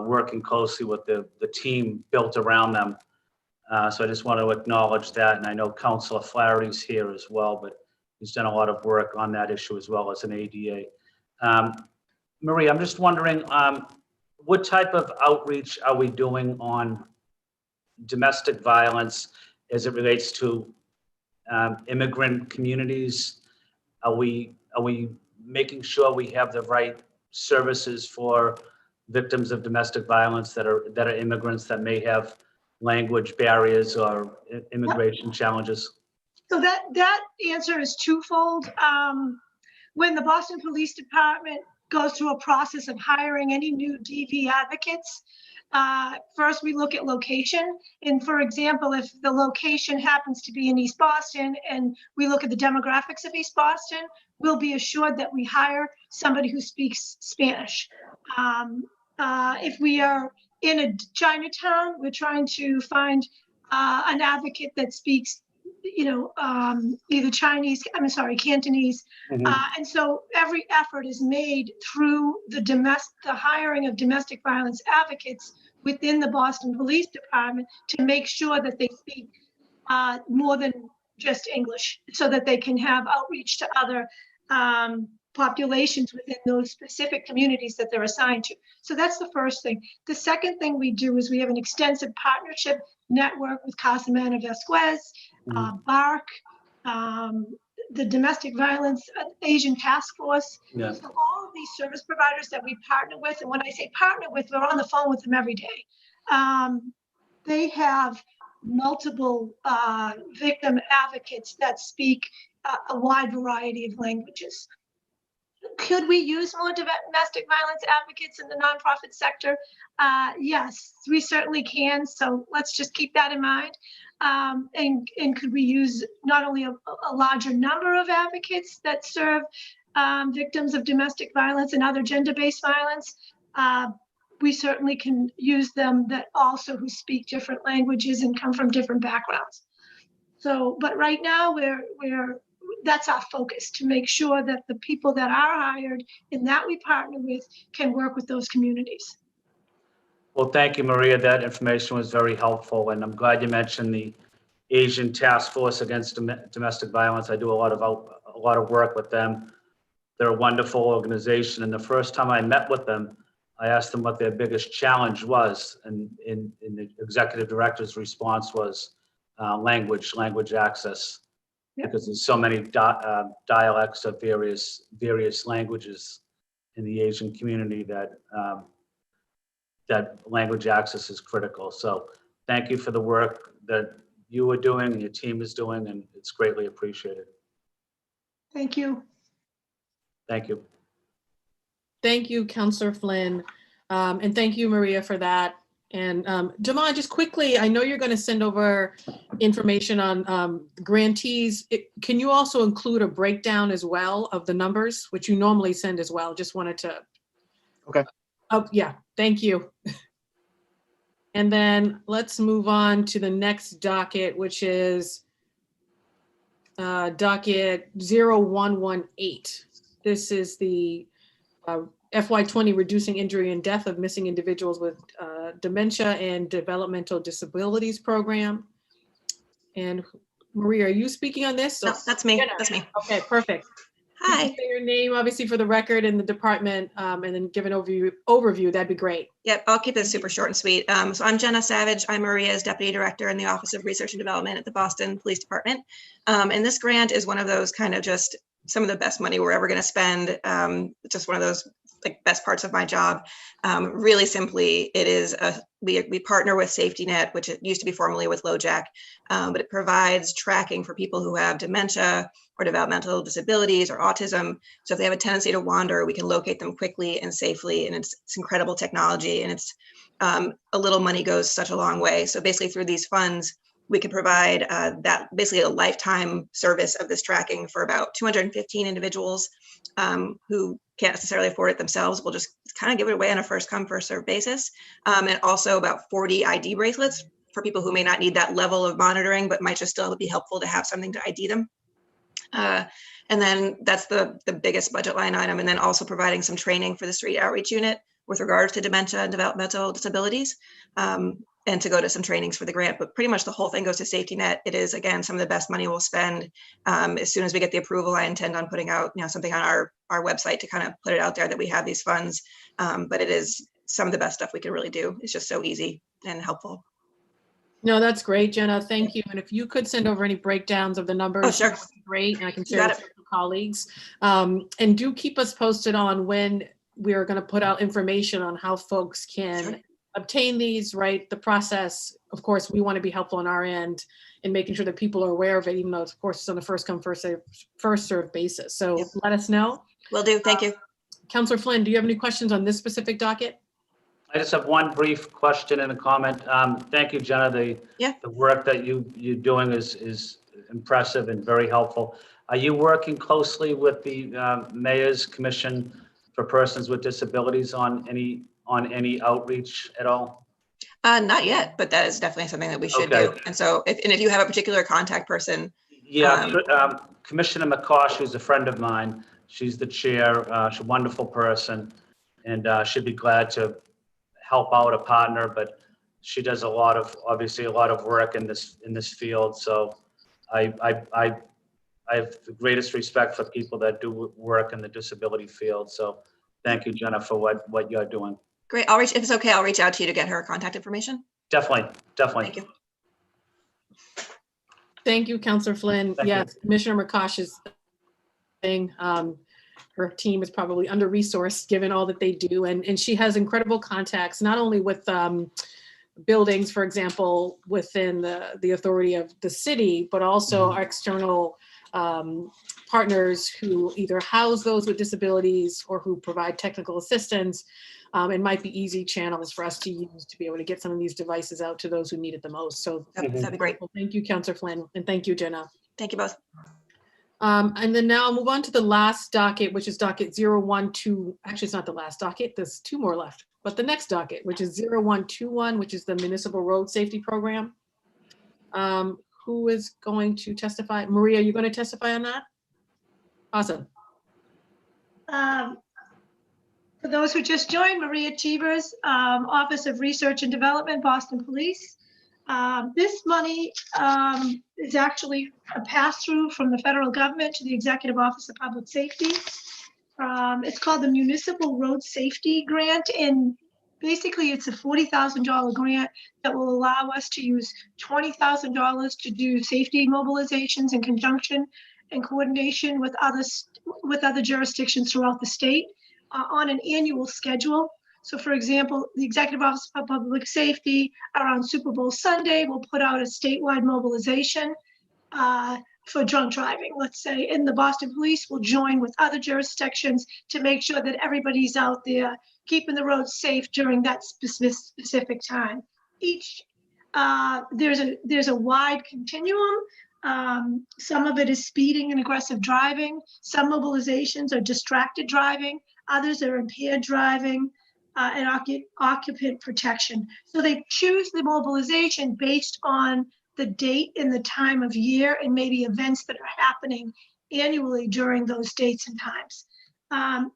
working closely with the team built around them. So I just want to acknowledge that. And I know Councilor Flaherty's here as well, but he's done a lot of work on that issue as well as an ADA. Maria, I'm just wondering, what type of outreach are we doing on domestic violence as it relates to immigrant communities? Are we making sure we have the right services for victims of domestic violence that are immigrants that may have language barriers or immigration challenges? So that answer is twofold. When the Boston Police Department goes through a process of hiring any new DV advocates, first we look at location. And for example, if the location happens to be in East Boston and we look at the demographics of East Boston, we'll be assured that we hire somebody who speaks Spanish. If we are in a Chinatown, we're trying to find an advocate that speaks, either Cantonese. And so every effort is made through the hiring of domestic violence advocates within the Boston Police Department to make sure that they speak more than just English, so that they can have outreach to other populations within those specific communities that they're assigned to. So that's the first thing. The second thing we do is we have an extensive partnership network with Casa Mana Vasquez, BARC, the Domestic Violence Asian Task Force. Yeah. So all of these service providers that we partner with, and when I say partner with, we're on the phone with them every day. They have multiple victim advocates that speak a wide variety of languages. Could we use more domestic violence advocates in the nonprofit sector? Yes, we certainly can. So let's just keep that in mind. And could we use not only a larger number of advocates that serve victims of domestic violence and other gender-based violence? We certainly can use them that also who speak different languages and come from different backgrounds. So, but right now that's our focus, to make sure that the people that are hired and that we partner with can work with those communities. Well, thank you, Maria. That information was very helpful, and I'm glad you mentioned the Asian Task Force Against Domestic Violence. I do a lot of work with them. They're a wonderful organization, and the first time I met with them, I asked them what their biggest challenge was, and in the executive director's response was language access. Because there's so many dialects of various languages in the Asian community that language access is critical. So thank you for the work that you are doing and your team is doing, and it's greatly appreciated. Thank you. Thank you. Thank you, Councilor Flynn. And thank you, Maria, for that. And Jamal, just quickly, I know you're going to send over information on grantees. Can you also include a breakdown as well of the numbers, which you normally send as well? Just wanted to. Okay. Oh, yeah, thank you. And then let's move on to the next docket, which is docket 0118. This is the FY20 Reducing Injury and Death of Missing Individuals with Dementia and Developmental Disabilities Program. And Maria, are you speaking on this? No, that's me. That's me. Okay, perfect. Can you Hi. say your name, obviously, for the record and the department, and then give an overview. That'd be great. Yep, I'll keep this super short and sweet. So I'm Jenna Savage. I'm Maria's Deputy Director in the Office of Research and Development at the Boston Police Department. And this grant is one of those kind of just some of the best money we're ever going to spend. Just one of those like best parts of my job. Really simply, it is we partner with Safety Net, which it used to be formerly with LoJack, but it provides tracking for people who have dementia or developmental disabilities or autism. So if they have a tendency to wander, we can locate them quickly and safely. And it's incredible technology, and it's a little money goes such a long way. So basically through these funds, we can provide that basically a lifetime service of this tracking for about 215 individuals who can't necessarily afford it themselves. We'll just kind of give it away on a first come, first served basis. And also about 40 ID bracelets for people who may not need that level of monitoring, but might just still be helpful to have something to ID them. And then that's the biggest budget line item. And then also providing some training for the street outreach unit with regards to dementia and developmental disabilities, and to go to some trainings for the grant. But pretty much the whole thing goes to Safety Net. It is, again, some of the best money we'll spend. As soon as we get the approval, I intend on putting out something on our website to kind of put it out there that we have these funds. But it is some of the best stuff we can really do. It's just so easy and helpful. No, that's great, Jenna. Thank you. And if you could send over any breakdowns of the numbers, Oh, sure. that would be great, and I can share with colleagues. And do keep us posted on when we are going to put out information on how folks can obtain these, right? The process, of course, we want to be helpful on our end in making sure that people are aware of it, even though, of course, it's on a first come, first served basis. So let us know. Will do. Thank you. Councilor Flynn, do you have any questions on this specific docket? I just have one brief question and a comment. Thank you, Jenna. The work that you're doing is impressive and very helpful. Are you working closely with the Mayor's Commission for Persons with Disabilities on any outreach at all? Not yet, but that is definitely something that we should do. And so, if you have a particular contact person. Commissioner McCosh, who's a friend of mine, she's the chair. She's a wonderful person, and she'd be glad to help out a partner. But she does obviously a lot of work in this field. So I have the greatest respect for people that do work in the disability field. So thank you, Jenna, for what you're doing. Great. If it's okay, I'll reach out to you to get her contact information. Definitely. Thank you. Thank you, Councilor Flynn. Yes, Commissioner McCosh's thing. Her team is probably under-resourced given all that they do. And she has incredible contacts, not only with buildings, for example, within the authority of the city, but also our external partners who either house those with disabilities or who provide technical assistance. It might be easy channels for us to use to be able to get some of these devices out to those who need it the most. So that'd be great. Well, thank you, Councilor Flynn, and thank you, Jenna. Thank you both. And then now I'll move on to the last docket, which is docket 012. Actually, it's not the last docket. There's two more left. But the next docket, which is 0121, which is the Municipal Road Safety Program. Who is going to testify? Maria, you're going to testify on that? Awesome. For those who just joined, Maria Chevers, Office of Research and Development, Boston Police. This money is actually a pass-through from the federal government to the Executive Office of Public Safety. It's called the Municipal Road Safety Grant, and basically it's a $40,000 grant that will allow us to use $20,000 to do safety mobilizations in conjunction and coordination with other jurisdictions throughout the state on an annual schedule. So for example, the Executive Office of Public Safety around Super Bowl Sunday will put out a statewide mobilization for drunk driving, let's say, and the Boston Police will join with other jurisdictions to make sure that everybody's out there keeping the roads safe during that specific time. There's a wide continuum. Some of it is speeding and aggressive driving. Some mobilizations are distracted driving. Others are impaired driving and occupant protection. So they choose the mobilization based on the date and the time of year and maybe events that are happening annually during those dates and times.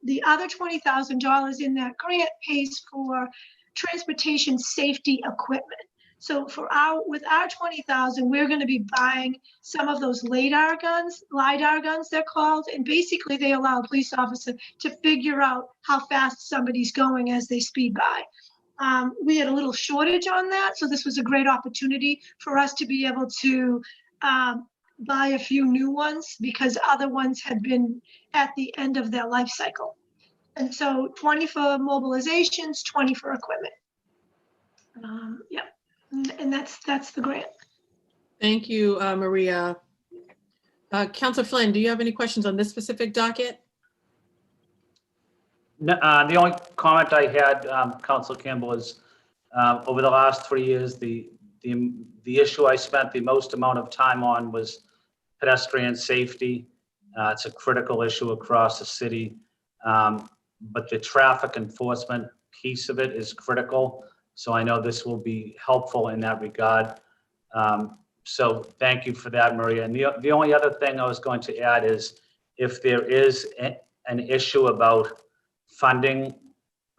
The other $20,000 in that grant pays for transportation safety equipment. So with our 20,000, we're going to be buying some of those LiDAR guns, they're called, and basically they allow a police officer to figure out how fast somebody's going as they speed by. We had a little shortage on that, so this was a great opportunity for us to be able to buy a few new ones because other ones had been at the end of their life cycle. And so 20 for mobilizations, 20 for equipment. Yeah, and that's the grant. Thank you, Maria. Councilor Flynn, do you have any questions on this specific docket? No, the only comment I had, Council Campbell, is over the last 3 years, the issue I spent the most amount of time on was pedestrian safety. It's a critical issue across the city, but the traffic enforcement piece of it is critical. So I know this will be helpful in that regard. So thank you for that, Maria. And the only other thing I was going to add is if there is an issue about funding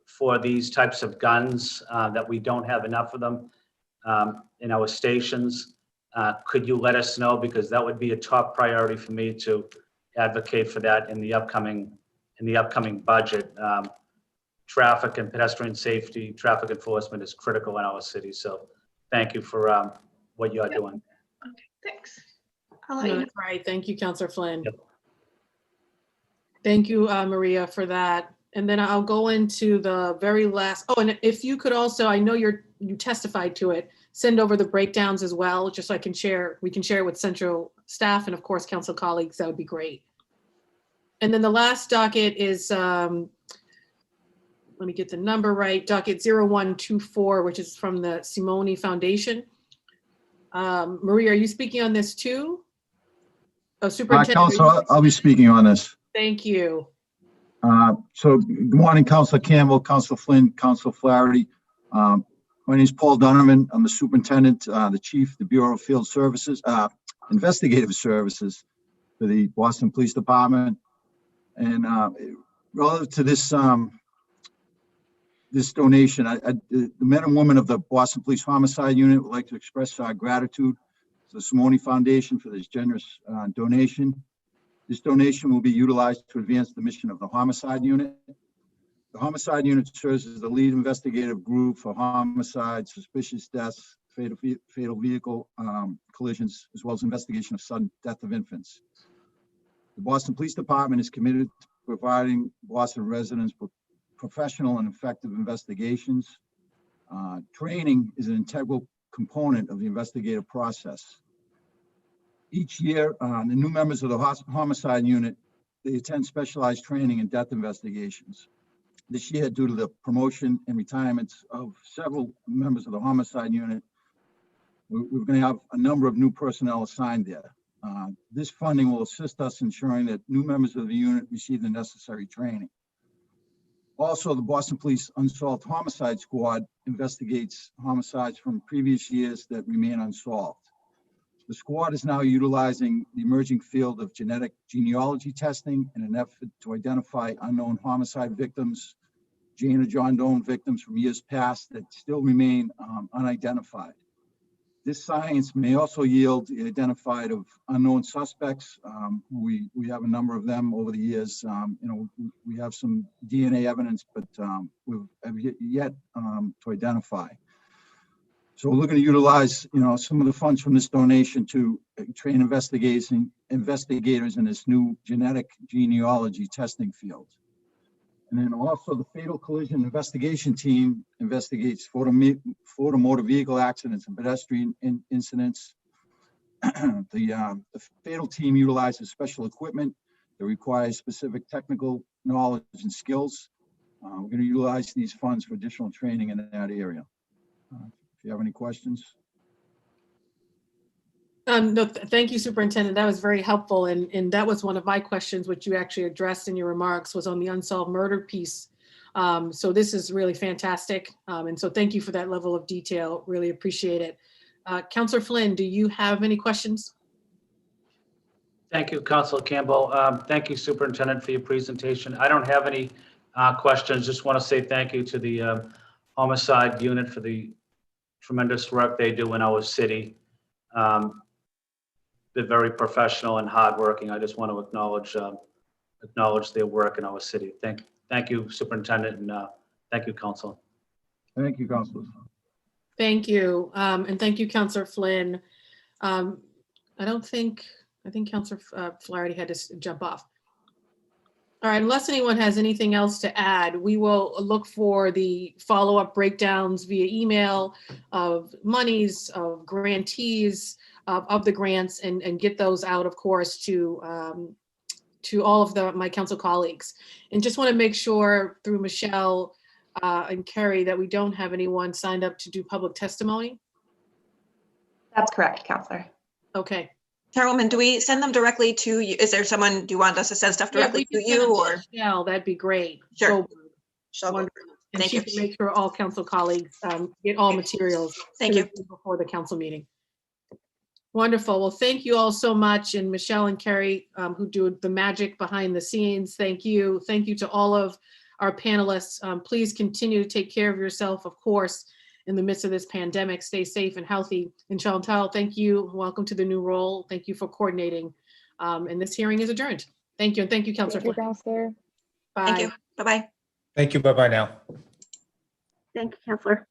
for these types of guns, that we don't have enough of them in our stations, could you let us know? Because that would be a top priority for me to advocate for that in the upcoming budget. Traffic and pedestrian safety, traffic enforcement is critical in our city. So thank you for what you're doing. Okay, thanks. No, that's right. Thank you, Councilor Flynn. Yep. Thank you, Maria, for that. And then I'll go into the very last. Oh, and if you could also, I know you testified to it, send over the breakdowns as well, just so we can share it with central staff and of course council colleagues. That would be great. And then the last docket is, let me get the number right, docket 0124, which is from the Simone Foundation. Maria, are you speaking on this too? Oh, Superintendent. Council, I'll be speaking on this. Thank you. So good morning, Councilor Campbell, Councilor Flynn, Councilor Flaherty. My name is Paul Donovan. I'm the superintendent, the chief, the Bureau of Field Services, Investigative Services for the Boston Police Department. And relative to this this donation, the men and women of the Boston Police Homicide Unit would like to express our gratitude to the Simone Foundation for this generous donation. This donation will be utilized to advance the mission of the Homicide Unit. The Homicide Unit serves as the lead investigative group for homicides, suspicious deaths, fatal vehicle collisions, as well as investigation of sudden death of infants. The Boston Police Department is committed to providing Boston residents with professional and effective investigations. Training is an integral component of the investigative process. Each year, the new members of the Homicide Unit, they attend specialized training in death investigations. This year, due to the promotion and retirements of several members of the Homicide Unit, we're going to have a number of new personnel assigned there. This funding will assist us ensuring that new members of the unit receive the necessary training. Also, the Boston Police Unsolved Homicide Squad investigates homicides from previous years that remain unsolved. The squad is now utilizing the emerging field of genetic genealogy testing in an effort to identify unknown homicide victims, Jane or John Doe victims from years past that still remain unidentified. This science may also yield the identified of unknown suspects. We have a number of them over the years. We have some DNA evidence, but we've yet to identify. So we're looking to utilize, some of the funds from this donation to train investigators in this new genetic genealogy testing field. And then also the fatal collision investigation team investigates photo motor vehicle accidents and pedestrian incidents. The fatal team utilizes special equipment that requires specific technical knowledge and skills. We're going to utilize these funds for additional training in that area. If you have any questions. No, thank you, Superintendent. That was very helpful. And that was one of my questions, which you actually addressed in your remarks, was on the unsolved murder piece. So this is really fantastic. And so thank you for that level of detail. Really appreciate it. Councilor Flynn, do you have any questions? Thank you, Councilor Campbell. Thank you, Superintendent, for your presentation. I don't have any questions. Just want to say thank you to the Homicide Unit for the tremendous work they do in our city. They're very professional and hardworking. I just want to acknowledge their work in our city. Thank you, Superintendent, and thank you, Council. Thank you, Councilors. Thank you. And thank you, Counselor Flynn. I think Counselor Flaherty had to jump off. All right, unless anyone has anything else to add, we will look for the follow-up breakdowns via email of monies, of grantees, of the grants, and get those out, of course, to all of my council colleagues. And just want to make sure through Michelle and Kerry that we don't have anyone signed up to do public testimony. That's correct, Counselor. Okay. Chairwoman, do we send them directly to you? Is there someone, do you want us to send stuff directly to you or? Yeah, that'd be great. Sure. Wonderful. And Thank she you. can make sure all council colleagues get all materials. Thank you. Before the council meeting. Wonderful. Well, thank you all so much. And Michelle and Kerry, who do the magic behind the scenes, thank you. Thank you to all of our panelists. Please continue to take care of yourself, of course, in the midst of this pandemic. Stay safe and healthy. And Chantal, thank you. Welcome to the new role. Thank you for coordinating. And this hearing is adjourned. Thank you. And thank you, Councilor. Thank you, Counselor. Bye. Thank you. Bye-bye. Thank you. Bye-bye now. Thank you, Counselor.